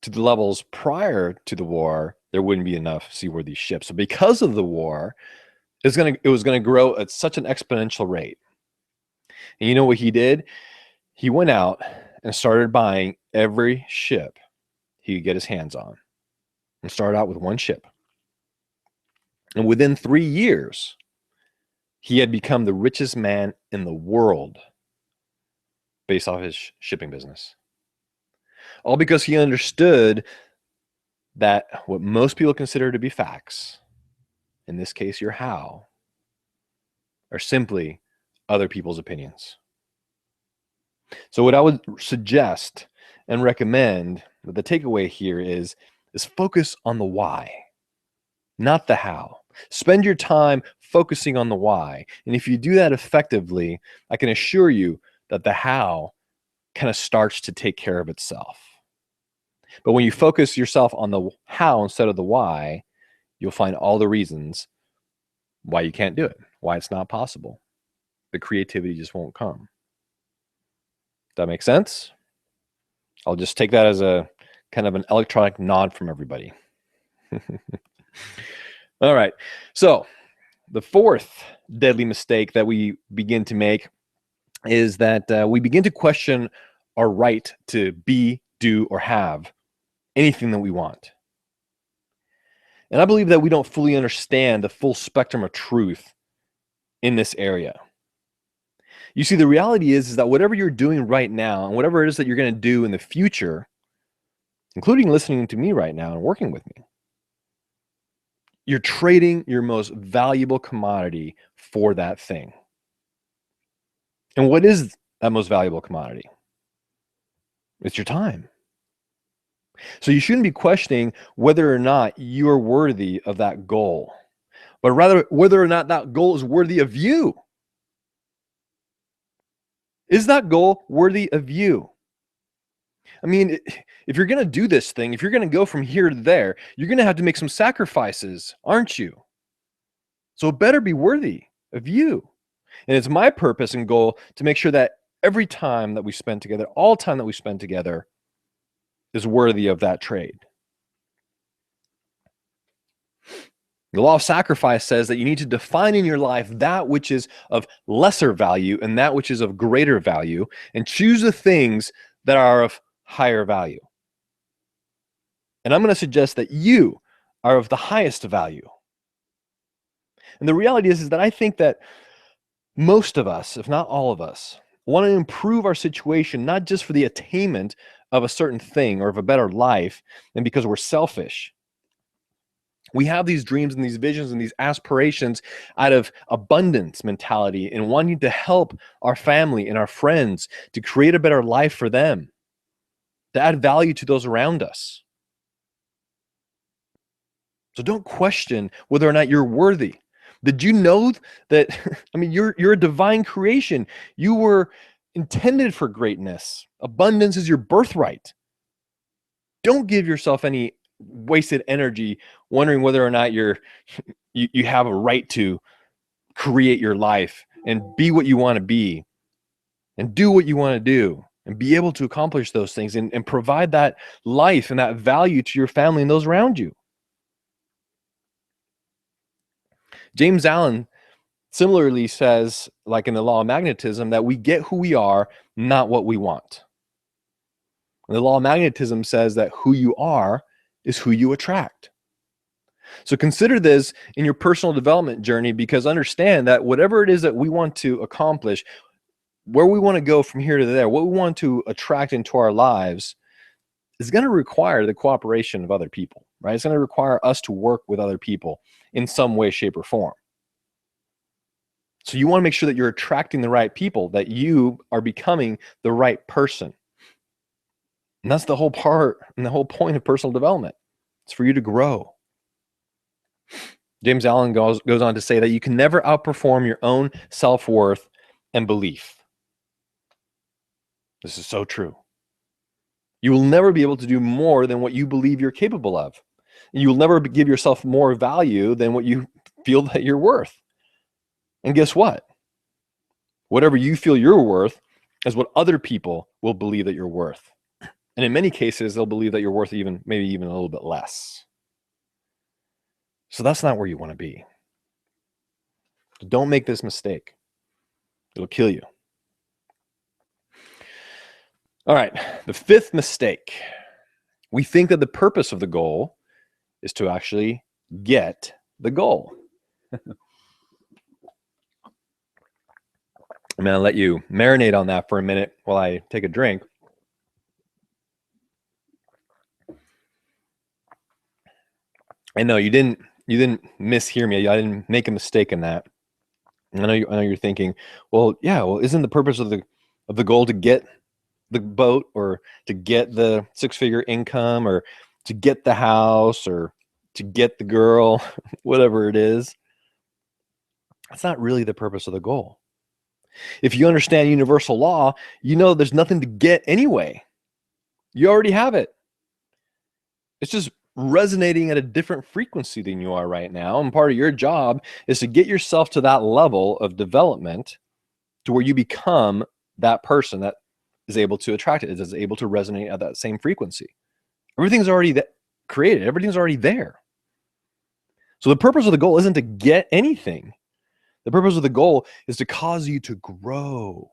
to the levels prior to the war, there wouldn't be enough seaworthy ships. So because of the war, it was going to grow at such an exponential rate. And you know what he did? He went out and started buying every ship he could get his hands on, and started out with one ship. And within 3 years, he had become the richest man in the world based off his shipping business. All because he understood that what most people consider to be facts, in this case, your how, are simply other people's opinions. So what I would suggest and recommend, the takeaway here is focus on the why, not the how. Spend your time focusing on the why. And if you do that effectively, I can assure you that the how kind of starts to take care of itself. But when you focus yourself on the how instead of the why, you'll find all the reasons why you can't do it, why it's not possible. The creativity just won't come. That makes sense? I'll just take that as a kind of an electronic nod from everybody. All right. So the fourth deadly mistake that we begin to make is that we begin to question our right to be, do, or have anything that we want. And I believe that we don't fully understand the full spectrum of truth in this area. You see, the reality is that whatever you're doing right now and whatever it is that you're going to do in the future, including listening to me right now and working with me, you're trading your most valuable commodity for that thing. And what is that most valuable commodity? It's your time. So you shouldn't be questioning whether or not you're worthy of that goal, but rather whether or not that goal is worthy of you. Is that goal worthy of you? I mean, if you're going to do this thing, if you're going to go from here to there, you're going to have to make some sacrifices, aren't you? So it better be worthy of you. And it's my purpose and goal to make sure that every time that we spend together, all time that we spend together, is worthy of that trade. The law of sacrifice says that you need to define in your life that which is of lesser value and that which is of greater value, and choose the things that are of higher value. And I'm going to suggest that you are of the highest value. And the reality is that I think that most of us, if not all of us, want to improve our situation, not just for the attainment of a certain thing or of a better life, and because we're selfish. We have these dreams and these visions and these aspirations out of abundance mentality and wanting to help our family and our friends to create a better life for them, to add value to those around us. So don't question whether or not you're worthy. Did you know that, I mean, you're a divine creation. You were intended for greatness. Abundance is your birthright. Don't give yourself any wasted energy wondering whether or not you have a right to create your life and be what you want to be and do what you want to do and be able to accomplish those things and provide that life and that value to your family and those around you. James Allen similarly says, like in the law of magnetism, that we get who we are, not what we want. And the law of magnetism says that who you are is who you attract. So consider this in your personal development journey, because understand that whatever it is that we want to accomplish, where we want to go from here to there, what we want to attract into our lives is going to require the cooperation of other people, right? It's going to require us to work with other people in some way, shape, or form. So you want to make sure that you're attracting the right people, that you are becoming the right person. And that's the whole part and the whole point of personal development. It's for you to grow. James Allen goes on to say that you can never outperform your own self-worth and belief. This is so true. You will never be able to do more than what you believe you're capable of. And you will never give yourself more value than what you feel that you're worth. And guess what? Whatever you feel you're worth is what other people will believe that you're worth. And in many cases, they'll believe that you're worth maybe even a little bit less. So that's not where you want to be. Don't make this mistake. It'll kill you. All right, the fifth mistake. We think that the purpose of the goal is to actually get the goal. I'm going to let you marinate on that for a minute while I take a drink. And no, you didn't mishear me. I didn't make a mistake in that. I know you're thinking, well, isn't the purpose of the goal to get the boat, or to get the six-figure income, or to get the house, or to get the girl, whatever it is? That's not really the purpose of the goal. If you understand universal law, you know there's nothing to get anyway. You already have it. It's just resonating at a different frequency than you are right now. And part of your job is to get yourself to that level of development to where you become that person that is able to attract it, is able to resonate at that same frequency. Everything's already created. Everything's already there. So the purpose of the goal isn't to get anything. The purpose of the goal is to cause you to grow,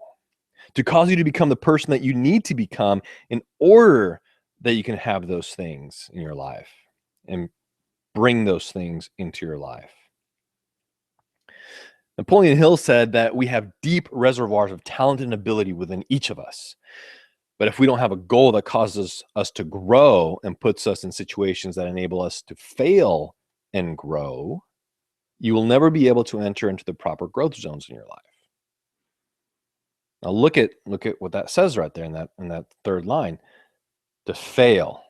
to cause you to become the person that you need to become in order that you can have those things in your life and bring those things into your life. Napoleon Hill said that we have deep reservoirs of talent and ability within each of us. But if we don't have a goal that causes us to grow and puts us in situations that enable us to fail and grow, you will never be able to enter into the proper growth zones in your life. Now look at what that says right there in that third line. To fail.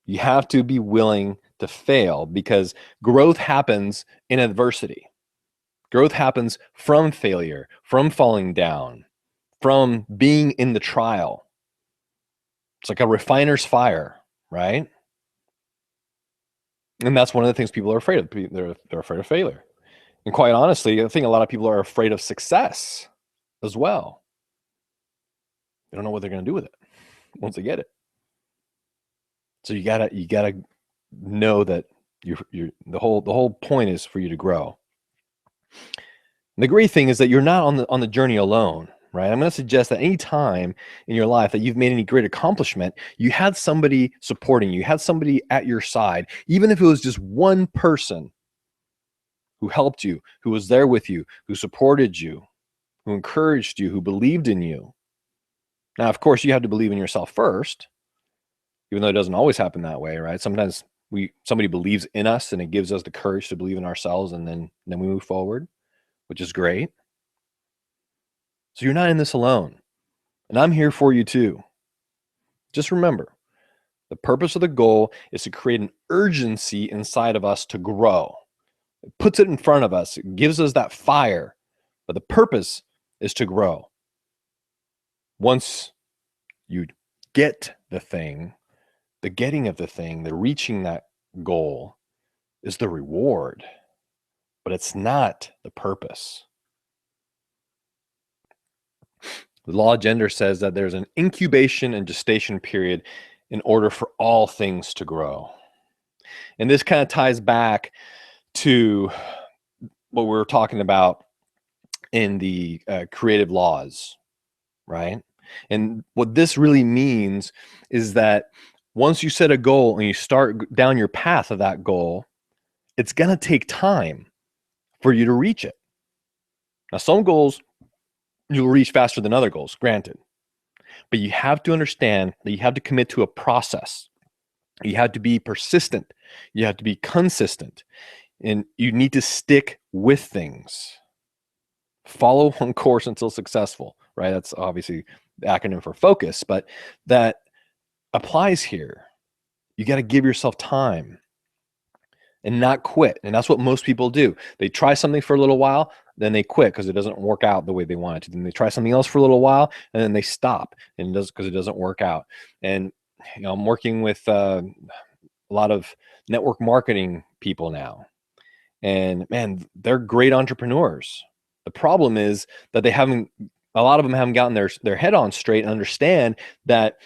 You have to be willing to fail, because growth happens in adversity. Growth happens from failure, from falling down, from being in the trial. It's like a refiner's fire, right? And that's one of the things people are afraid of. They're afraid of failure. And quite honestly, I think a lot of people are afraid of success as well. They don't know what they're going to do with it once they get it. So you gotta know that the whole point is for you to grow. And the great thing is that you're not on the journey alone, right? I'm going to suggest that any time in your life that you've made any great accomplishment, you had somebody supporting you, had somebody at your side, even if it was just one person who helped you, who was there with you, who supported you, who encouraged you, who believed in you. Now, of course, you have to believe in yourself first, even though it doesn't always happen that way, right? Sometimes somebody believes in us and it gives us the courage to believe in ourselves, and then we move forward, which is great. So you're not in this alone. And I'm here for you too. Just remember, the purpose of the goal is to create an urgency inside of us to grow. It puts it in front of us. It gives us that fire. But the purpose is to grow. Once you get the thing, the getting of the thing, the reaching that goal is the reward, but it's not the purpose. The law of gender says that there's an incubation and gestation period in order for all things to grow. And this kind of ties back to what we were talking about in the creative laws, right? And what this really means is that once you set a goal and you start down your path of that goal, it's going to take time for you to reach it. Now, some goals you'll reach faster than other goals, granted. But you have to understand that you have to commit to a process. You have to be persistent. You have to be consistent. And you need to stick with things. Follow one course until successful, right? That's obviously the acronym for focus, but that applies here. You got to give yourself time and not quit. And that's what most people do. They try something for a little while, then they quit because it doesn't work out the way they want it to. Then they try something else for a little while, and then they stop, and it does because it doesn't work out. And I'm working with a lot of network marketing people now, and man, they're great entrepreneurs. The problem is that they haven't a lot of them haven't gotten their head on straight and understand that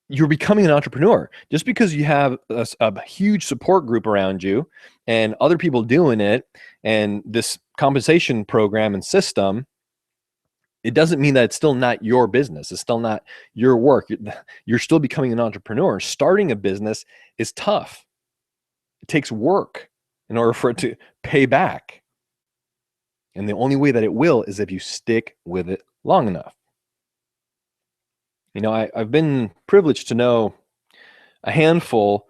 you're becoming an entrepreneur. Just because you have a huge support group around you and other people doing it and this compensation program and system, it doesn't mean that it's still not your business. It's still not your work. You're still becoming an entrepreneur. Starting a business is tough. It takes work in order for it to pay back. And the only way that it will is if you stick with it long enough. You know, I've been privileged to know a handful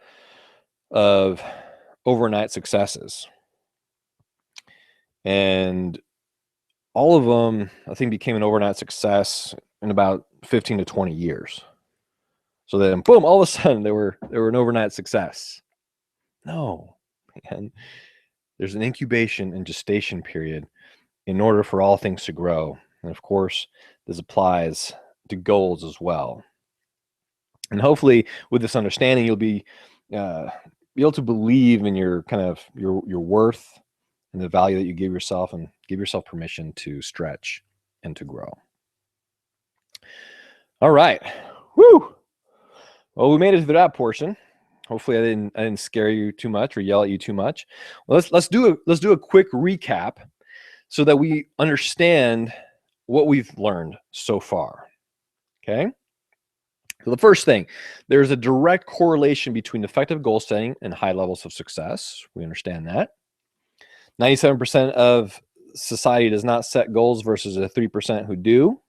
of overnight successes. And all of them, I think, became an overnight success in about 15 to 20 years. So then, boom, all of a sudden, they were an overnight success. No, man. There's an incubation and gestation period in order for all things to grow. And of course, this applies to goals as well. And hopefully, with this understanding, you'll be able to believe in your kind of your worth and the value that you give yourself, and give yourself permission to stretch and to grow. All right. Woo. Well, we made it to that portion. Hopefully I didn't scare you too much or yell at you too much. Well, let's do a quick recap so that we understand what we've learned so far. Okay? So the first thing, there's a direct correlation between effective goal setting and high levels of success. We understand that. 97% of society does not set goals versus the 3% who do.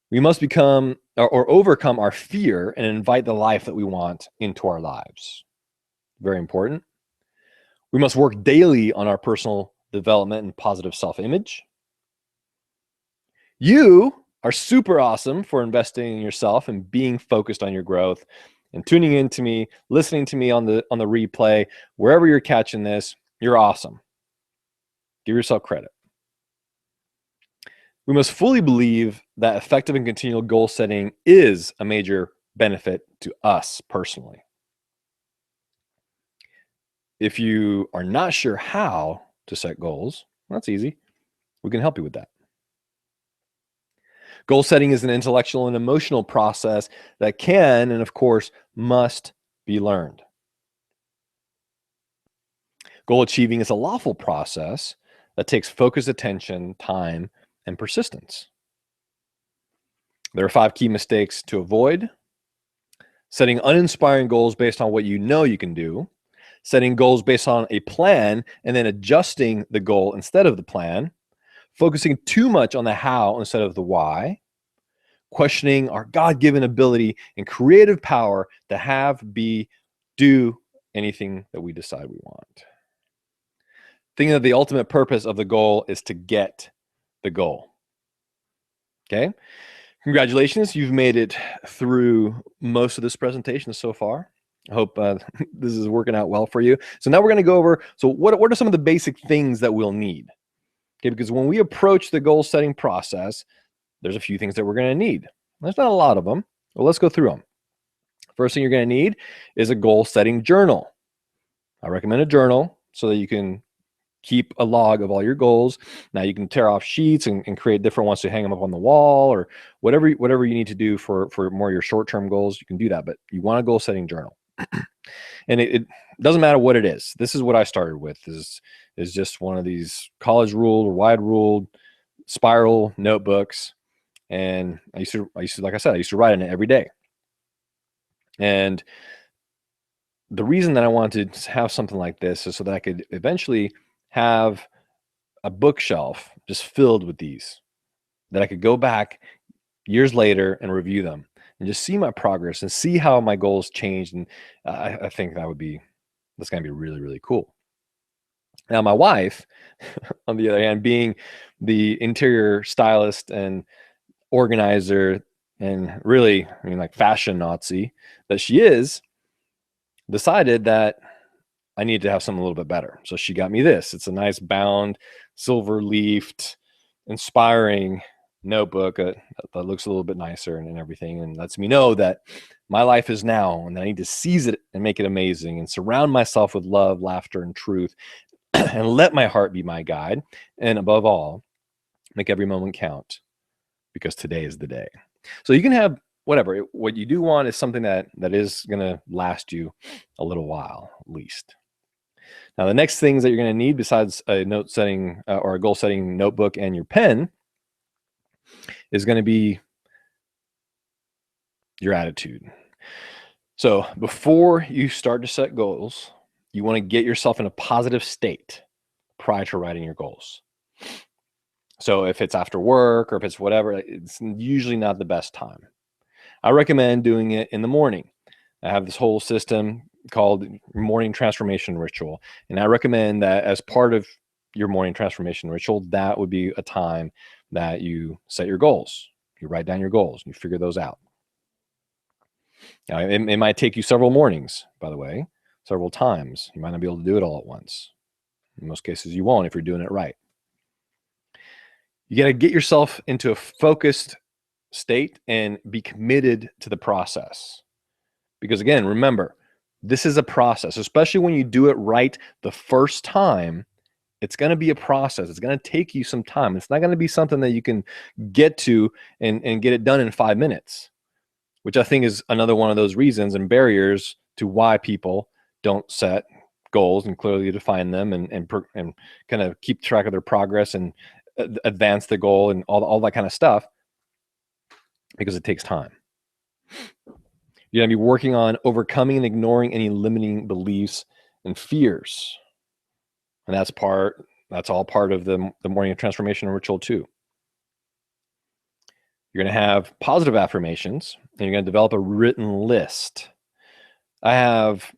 We must become or overcome our fear and invite the life that we want into our lives. Very important. We must work daily on our personal development and positive self-image. You are super awesome for investing in yourself and being focused on your growth and tuning in to me, listening to me on the replay, wherever you're catching this. You're awesome. Give yourself credit. We must fully believe that effective and continual goal setting is a major benefit to us personally. If you are not sure how to set goals, well, that's easy. We can help you with that. Goal setting is an intellectual and emotional process that can, and of course, must be learned. Goal achieving is a lawful process that takes focused attention, time, and persistence. There are 5 key mistakes to avoid. Setting uninspiring goals based on what you know you can do. Setting goals based on a plan and then adjusting the goal instead of the plan. Focusing too much on the how instead of the why. Questioning our God-given ability and creative power to have, be, do anything that we decide we want. Thinking that the ultimate purpose of the goal is to get the goal. Okay? Congratulations, you've made it through most of this presentation so far. I hope this is working out well for you. So now we're going to go over, so what are some of the basic things that we'll need? Okay, because when we approach the goal setting process, there's a few things that we're going to need. There's not a lot of them, but let's go through them. First thing you're going to need is a goal setting journal. I recommend a journal so that you can keep a log of all your goals. Now you can tear off sheets and create different ones to hang them up on the wall or whatever you need to do for more of your short-term goals. You can do that, but you want a goal setting journal. And it doesn't matter what it is. This is what I started with, is just one of these college ruled or wide ruled spiral notebooks. And I used to, like I said, I used to write in it every day. And the reason that I wanted to have something like this is so that I could eventually have a bookshelf just filled with these, that I could go back years later and review them and just see my progress and see how my goals changed. And I think that's going to be really, really cool. Now, my wife, on the other hand, being the interior stylist and organizer and really, like fashion Nazi that she is, decided that I needed to have something a little bit better. So she got me this. It's a nice bound, silver leafed, inspiring notebook that looks a little bit nicer and everything, and lets me know that my life is now and I need to seize it and make it amazing and surround myself with love, laughter, and truth and let my heart be my guide. And above all, Make every moment count, because today is the day. So you can have whatever. What you do want is something that is going to last you a little while, at least. Now, the next things that you're going to need, besides a note setting or a goal setting notebook and your pen, is going to be your attitude. So before you start to set goals, you want to get yourself in a positive state prior to writing your goals. So if it's after work or if it's whatever, it's usually not the best time. I recommend doing it in the morning. I have this whole system called morning transformation ritual. And I recommend that as part of your morning transformation ritual, that would be a time that you set your goals. You write down your goals and you figure those out. Now, it might take you several mornings, by the way, several times. You might not be able to do it all at once. In most cases, you won't if you're doing it right. You got to get yourself into a focused state and be committed to the process. Because again, remember, this is a process, especially when you do it right the first time. It's going to be a process. It's going to take you some time. It's not going to be something that you can get to and get it done in 5 minutes, which I think is another one of those reasons and barriers to why people don't set goals and clearly define them and kind of keep track of their progress and advance the goal and all that kind of stuff, because it takes time. You're going to be working on overcoming and ignoring any limiting beliefs and fears. And that's all part of the morning transformation ritual too. You're going to have positive affirmations, and you're going to develop a written list. I have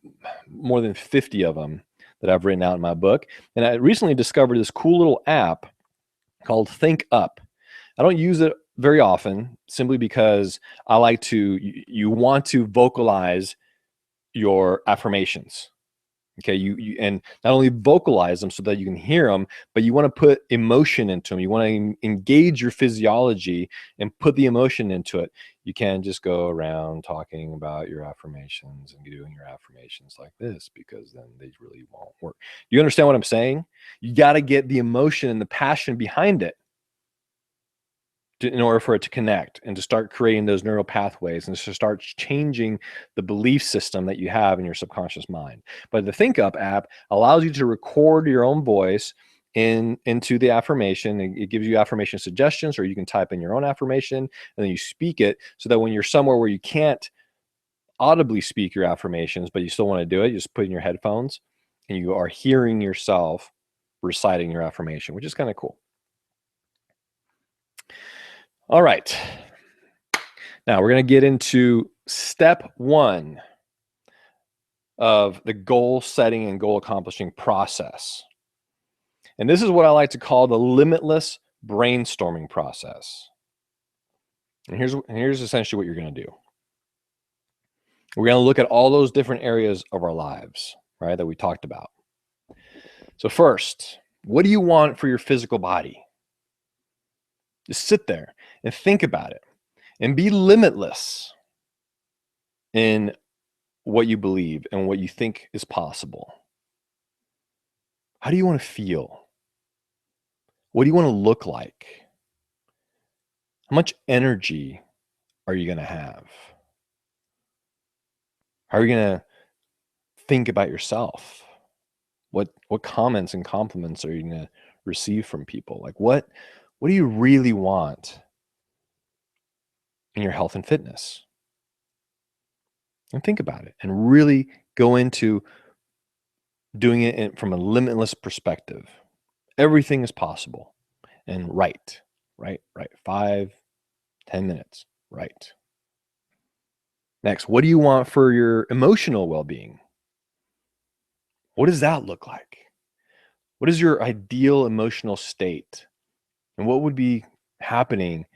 more than 50 of them that I've written out in my book. And I recently discovered this cool little app called Think Up. I don't use it very often simply because I like to, you want to vocalize your affirmations. Okay, you and not only vocalize them so that you can hear them, but you want to put emotion into them. You want to engage your physiology and put the emotion into it. You can't just go around talking about your affirmations and doing your affirmations like this, because then they really won't work. You understand what I'm saying? You got to get the emotion and the passion behind it in order for it to connect and to start creating those neural pathways and to start changing the belief system that you have in your subconscious mind. But the Think Up app allows you to record your own voice into the affirmation. It gives you affirmation suggestions, or you can type in your own affirmation and then you speak it, so that when you're somewhere where you can't audibly speak your affirmations, but you still want to do it, you just put in your headphones and you are hearing yourself reciting your affirmation, which is kind of cool. All right. Now we're going to get into step 1 of the goal setting and goal accomplishing process. And this is what I like to call the limitless brainstorming process. And here's essentially what you're going to do. We're going to look at all those different areas of our lives, right, that we talked about. So first, what do you want for your physical body? Just sit there and think about it and be limitless in what you believe and what you think is possible. How do you want to feel? What do you want to look like? How much energy are you going to have? How are you going to think about yourself? What comments and compliments are you going to receive from people? Like what do you really want in your health and fitness? And think about it and really go into doing it from a limitless perspective. Everything is possible. And write. 5, 10 minutes. Write. Next, what do you want for your emotional well-being? What does that look like? What is your ideal emotional state? And what would be happening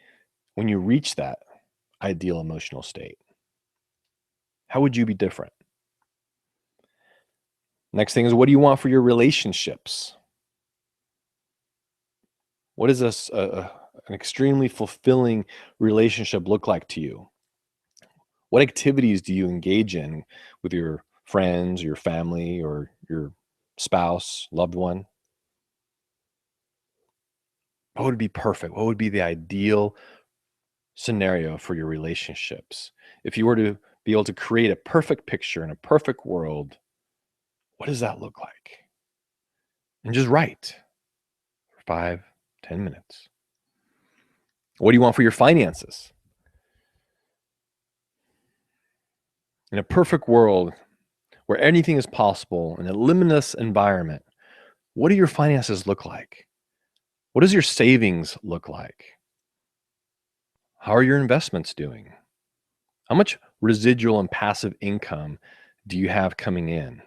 when you reach that ideal emotional state? How would you be different? Next thing is, what do you want for your relationships? What does an extremely fulfilling relationship look like to you? What activities do you engage in with your friends, your family, or your spouse, loved one? What would be perfect? What would be the ideal scenario for your relationships? If you were to be able to create a perfect picture in a perfect world, what does that look like? And just write for 5, 10 minutes. What do you want for your finances? In a perfect world where anything is possible in a limitless environment, what do your finances look like? What does your savings look like? How are your investments doing? How much residual and passive income do you have coming in?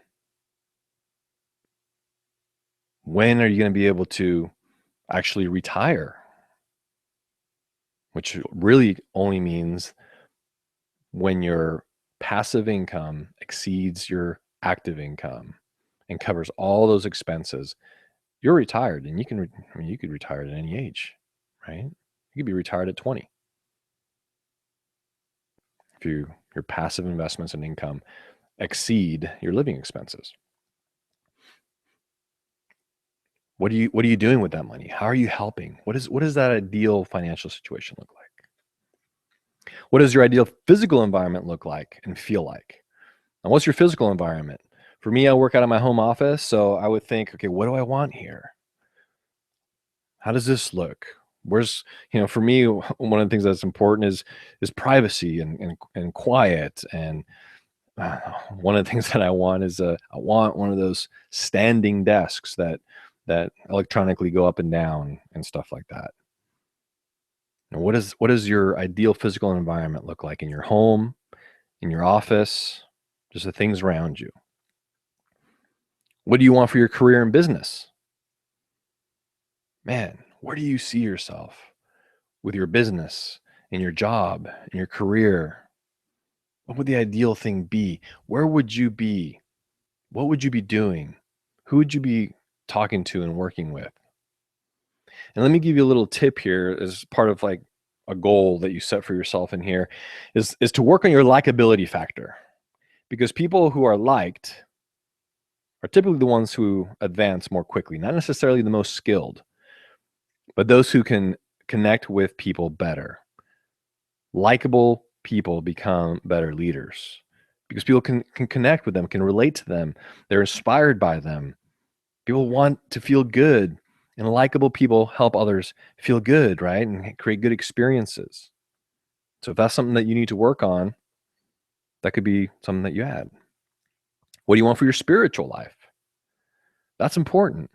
When are you going to be able to actually retire? Which really only means when your passive income exceeds your active income and covers all those expenses, you're retired. And you could retire at any age, right? You could be retired at 20 if your passive investments and income exceed your living expenses. What are you doing with that money? How are you helping? What does that ideal financial situation look like? What does your ideal physical environment look like and feel like? And what's your physical environment? For me, I work out of my home office, so I would think, okay, what do I want here? How does this look? Where's, for me, one of the things that's important is privacy and quiet. And one of the things that I want is I want one of those standing desks that electronically go up and down and stuff like that. And what does your ideal physical environment look like in your home, in your office, just the things around you? What do you want for your career and business? Man, where do you see yourself with your business and your job and your career? What would the ideal thing be? Where would you be? What would you be doing? Who would you be talking to and working with? And let me give you a little tip here as part of like a goal that you set for yourself in here is to work on your likability factor. Because people who are liked are typically the ones who advance more quickly, not necessarily the most skilled, but those who can connect with people better. Likable people become better leaders because people can connect with them, can relate to them. They're inspired by them. People want to feel good, and likable people help others feel good, right? And create good experiences. So if that's something that you need to work on, that could be something that you add. What do you want for your spiritual life? That's important.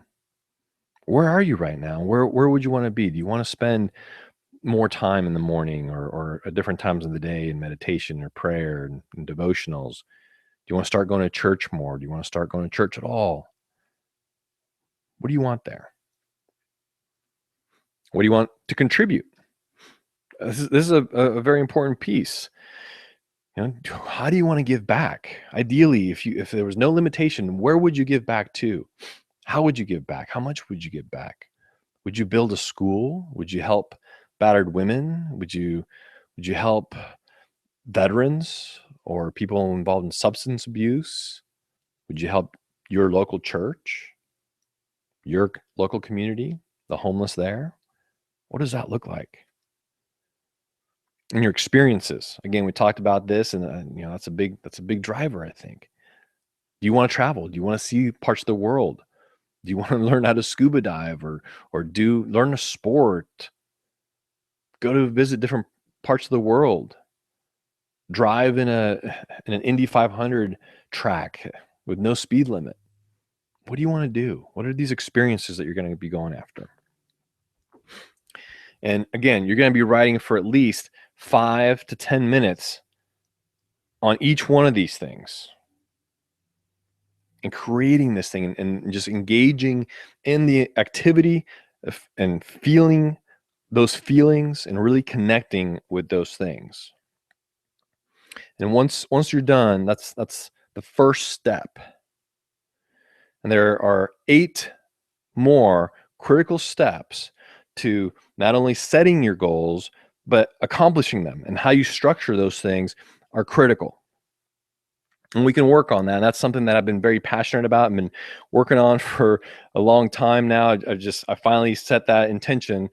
Where are you right now? Where would you want to be? Do you want to spend more time in the morning or at different times of the day in meditation or prayer and devotionals? Do you want to start going to church more? Do you want to start going to church at all? What do you want there? What do you want to contribute? This is a very important piece. How do you want to give back? Ideally, if there was no limitation, where would you give back to? How would you give back? How much would you give back? Would you build a school? Would you help battered women? Would you help veterans or people involved in substance abuse? Would you help your local church, your local community, the homeless there? What does that look like? And your experiences. Again, we talked about this, and that's a big driver, I think. Do you want to travel? Do you want to see parts of the world? Do you want to learn how to scuba dive or learn a sport? Go to visit different parts of the world. Drive in an Indy 500 track with no speed limit. What do you want to do? What are these experiences that you're going to be going after? And again, you're going to be writing for at least 5 to 10 minutes on each one of these things and creating this thing and just engaging in the activity and feeling those feelings and really connecting with those things. And once you're done, that's the first step. And there are 8 more critical steps to not only setting your goals, but accomplishing them. And how you structure those things are critical. And we can work on that. And that's something that I've been very passionate about and been working on for a long time now. I finally set that intention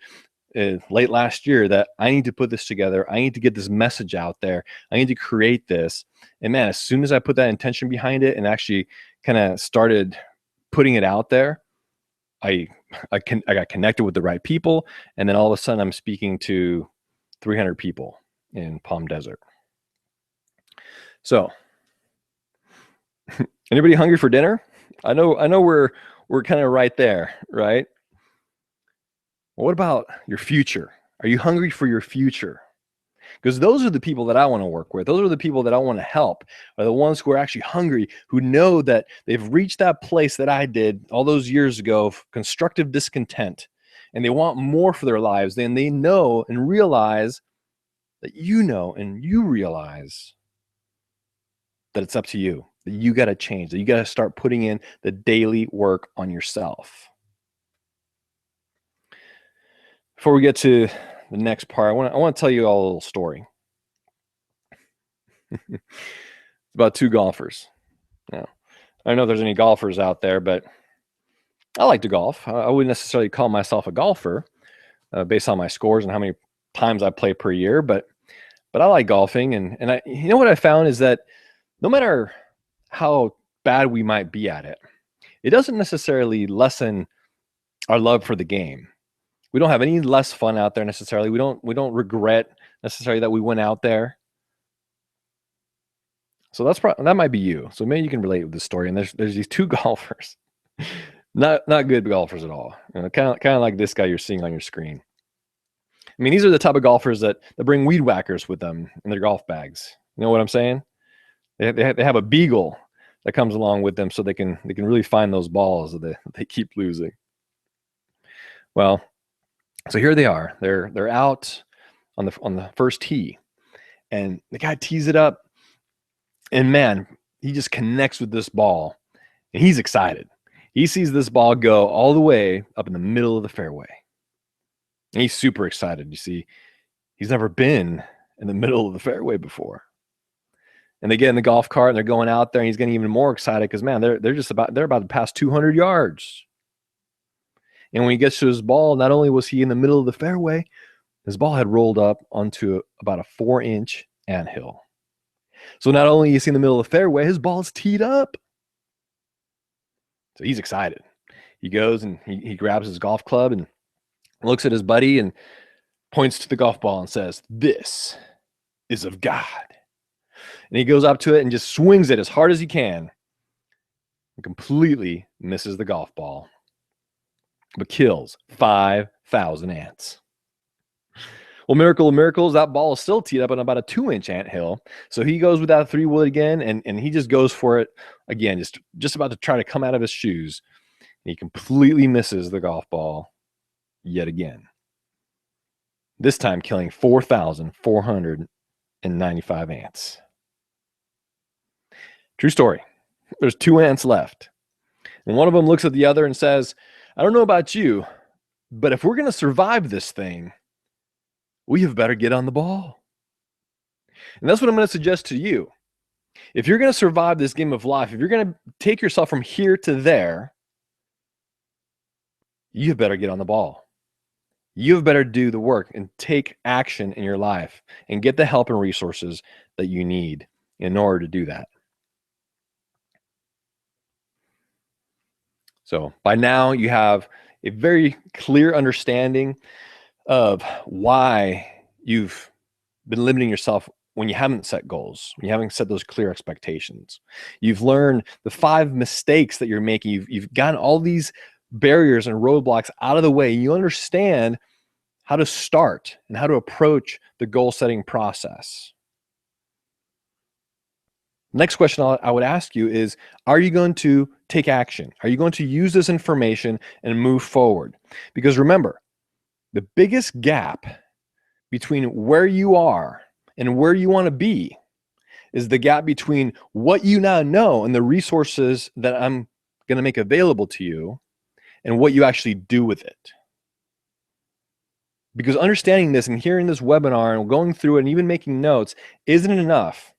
late last year that I need to put this together. I need to get this message out there. I need to create this. And man, as soon as I put that intention behind it and actually kind of started putting it out there, I got connected with the right people. And then all of a sudden I'm speaking to 300 people in Palm Desert. So anybody hungry for dinner? I know we're kind of right there, right? Well, what about your future? Are you hungry for your future? Because those are the people that I want to work with. Those are the people that I want to help, are the ones who are actually hungry, who know that they've reached that place that I did all those years ago of constructive discontent, and they want more for their lives. Then they know and realize that you know and you realize that it's up to you, that you got to change, that you got to start putting in the daily work on yourself. Before we get to the next part, I want to tell you all a little story. It's about two golfers. Now, I don't know if there's any golfers out there, but I like to golf. I wouldn't necessarily call myself a golfer based on my scores and how many times I play per year, but I like golfing. And I, you know what I found is that no matter how bad we might be at it, it doesn't necessarily lessen our love for the game. We don't have any less fun out there necessarily. We don't regret necessarily that we went out there. So that might be you. So maybe you can relate with this story. And there's these two golfers, not good golfers at all. You know, kind of like this guy you're seeing on your screen. I mean, these are the type of golfers that bring weed whackers with them in their golf bags. You know what I'm saying? They have a beagle that comes along with them so they can really find those balls that they keep losing. Well, so here they are. They're out on the first tee, and the guy tees it up, and man, he just connects with this ball, and he's excited. He sees this ball go all the way up in the middle of the fairway. And he's super excited. You see, he's never been in the middle of the fairway before. And they get in the golf cart and they're going out there, and he's getting even more excited because man, they're about to pass 200 yards. And when he gets to his ball, not only was he in the middle of the fairway, his ball had rolled up onto about a 4-inch anthill. So not only is he in the middle of the fairway, his ball is teed up. So he's excited. He goes and he grabs his golf club and looks at his buddy and points to the golf ball and says, "This is of God." And he goes up to it and just swings it as hard as he can and completely misses the golf ball, but kills 5,000 ants. Well, miracle of miracles, that ball is still teed up on about a 2-inch anthill. So he goes with that 3-wood again, and he just goes for it again, just about to try to come out of his shoes. And he completely misses the golf ball yet again. This time killing 4,495 ants. True story. There's 2 ants left. And one of them looks at the other and says, "I don't know about you, but if we're going to survive this thing, we have better get on the ball." And that's what I'm going to suggest to you. If you're going to survive this game of life, if you're going to take yourself from here to there, you have better get on the ball. You have better do the work and take action in your life and get the help and resources that you need in order to do that. So by now you have a very clear understanding of why you've been limiting yourself when you haven't set goals, when you haven't set those clear expectations. You've learned the 5 mistakes that you're making. You've gotten all these barriers and roadblocks out of the way. You understand how to start and how to approach the goal setting process. Next question I would ask you is, are you going to take action? Are you going to use this information and move forward? Because remember, the biggest gap between where you are and where you want to be is the gap between what you now know and the resources that I'm going to make available to you and what you actually do with it. Because understanding this and hearing this webinar and going through it and even making notes isn't enough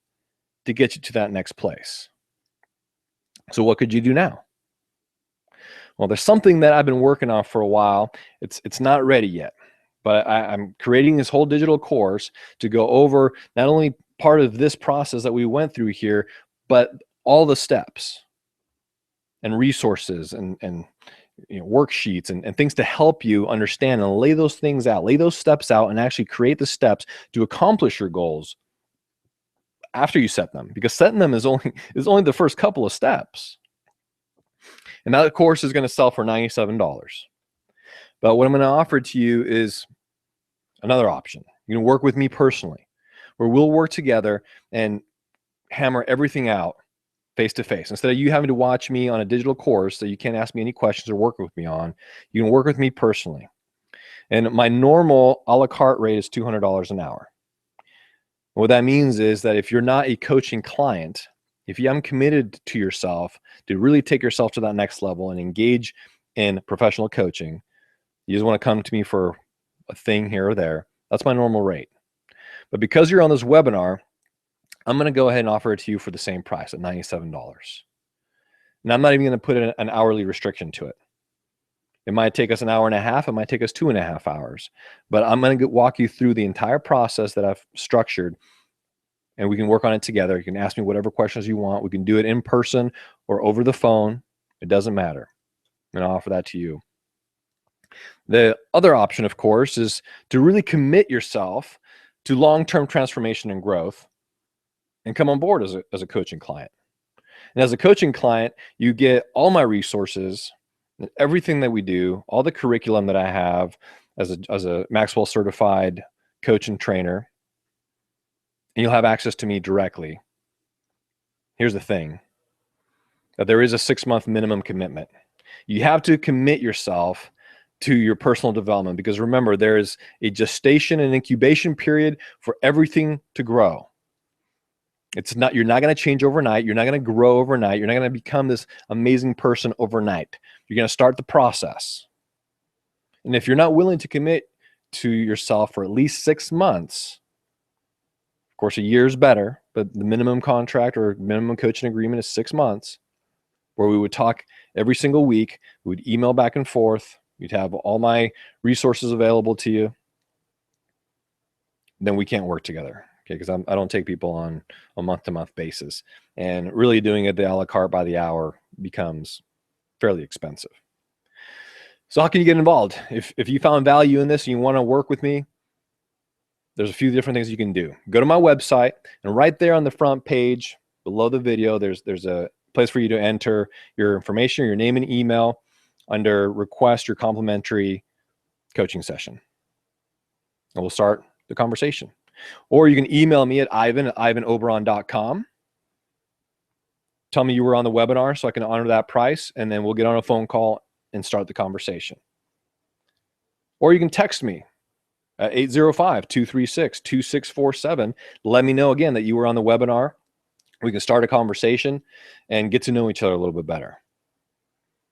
to get you to that next place. So what could you do now? Well, there's something that I've been working on for a while. It's not ready yet, but I'm creating this whole digital course to go over not only part of this process that we went through here, but all the steps and resources and worksheets and things to help you understand and lay those things out, lay those steps out, and actually create the steps to accomplish your goals after you set them, because setting them is only the first couple of steps. And that course is going to sell for $97. But what I'm going to offer to you is another option. You can work with me personally, where we'll work together and hammer everything out face to face. Instead of you having to watch me on a digital course that you can't ask me any questions or work with me on, you can work with me personally. And my normal a la carte rate is $200 an hour. What that means is that if you're not a coaching client, if you haven't committed to yourself to really take yourself to that next level and engage in professional coaching, you just want to come to me for a thing here or there, that's my normal rate. But because you're on this webinar, I'm going to go ahead and offer it to you for the same price at $97. And I'm not even going to put an hourly restriction to it. It might take us an hour and a half. It might take us 2.5 hours. But I'm going to walk you through the entire process that I've structured, and we can work on it together. You can ask me whatever questions you want. We can do it in person or over the phone. It doesn't matter. And I'll offer that to you. The other option, of course, is to really commit yourself to long-term transformation and growth and come on board as a coaching client. And as a coaching client, you get all my resources, everything that we do, all the curriculum that I have as a Maxwell certified coach and trainer, and you'll have access to me directly. Here's the thing, that there is a 6-month minimum commitment. You have to commit yourself to your personal development, because remember, there is a gestation and incubation period for everything to grow. You're not going to change overnight. You're not going to grow overnight. You're not going to become this amazing person overnight. You're going to start the process. And if you're not willing to commit to yourself for at least 6 months, of course, a year is better, but the minimum contract or minimum coaching agreement is 6 months, where we would talk every single week. We would email back and forth. You'd have all my resources available to you. Then we can't work together. Okay, because I don't take people on a month-to-month basis, and really doing it the a la carte by the hour becomes fairly expensive. So how can you get involved? If you found value in this and you want to work with me, there's a few different things you can do. Go to my website, and right there on the front page below the video, there's a place for you to enter your information, your name and email, under request your complimentary coaching session, and we'll start the conversation. Or you can email me at ivan@ivanoberon.com. Tell me you were on the webinar so I can honor that price, and then we'll get on a phone call and start the conversation. Or you can text me at 805-236-2647. Let me know again that you were on the webinar. We can start a conversation and get to know each other a little bit better.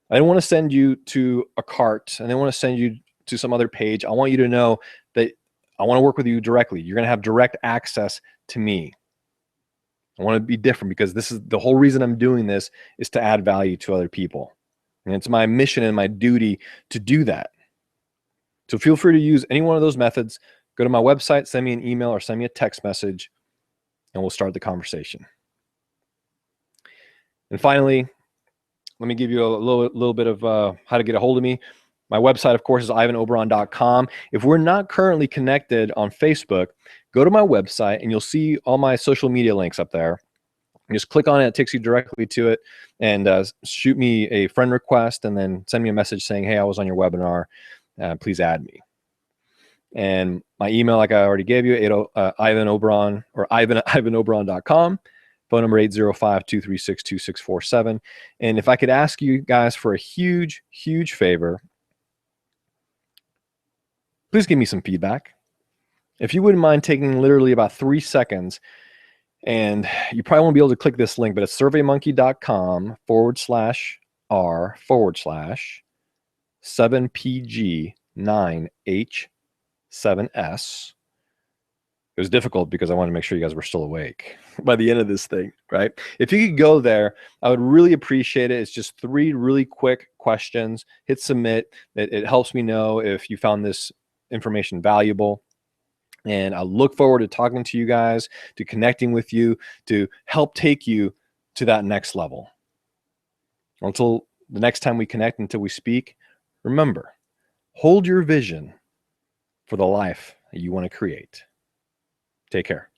I don't want to send you to a cart, and I don't want to send you to some other page. I want you to know that I want to work with you directly. You're going to have direct access to me. I want to be different, because this is the whole reason I'm doing this, is to add value to other people. And it's my mission and my duty to do that. So feel free to use any one of those methods. Go to my website, send me an email, or send me a text message, and we'll start the conversation. And finally, let me give you a little bit of how to get a hold of me. My website, of course, is ivanoberon.com. If we're not currently connected on Facebook, go to my website and you'll see all my social media links up there. And just click on it. It takes you directly to it, and shoot me a friend request, and then send me a message saying, hey, I was on your webinar. Please add me. And my email, like I already gave you, Ivan Oberon, or ivan@ivanoberon.com. Phone number 805-236-2647. And if I could ask you guys for a huge, huge favor, please give me some feedback. If you wouldn't mind taking literally about 3 seconds, and you probably won't be able to click this link, but it's surveymonkey.com/r/7pg9h7s. It was difficult because I wanted to make sure you guys were still awake by the end of this thing, right? If you could go there, I would really appreciate it. It's just 3 really quick questions. Hit submit. It helps me know if you found this information valuable. And I look forward to talking to you guys, to connecting with you, to help take you to that next level. Until the next time we connect, until we speak, remember, hold your vision for the life that you want to create. Take care.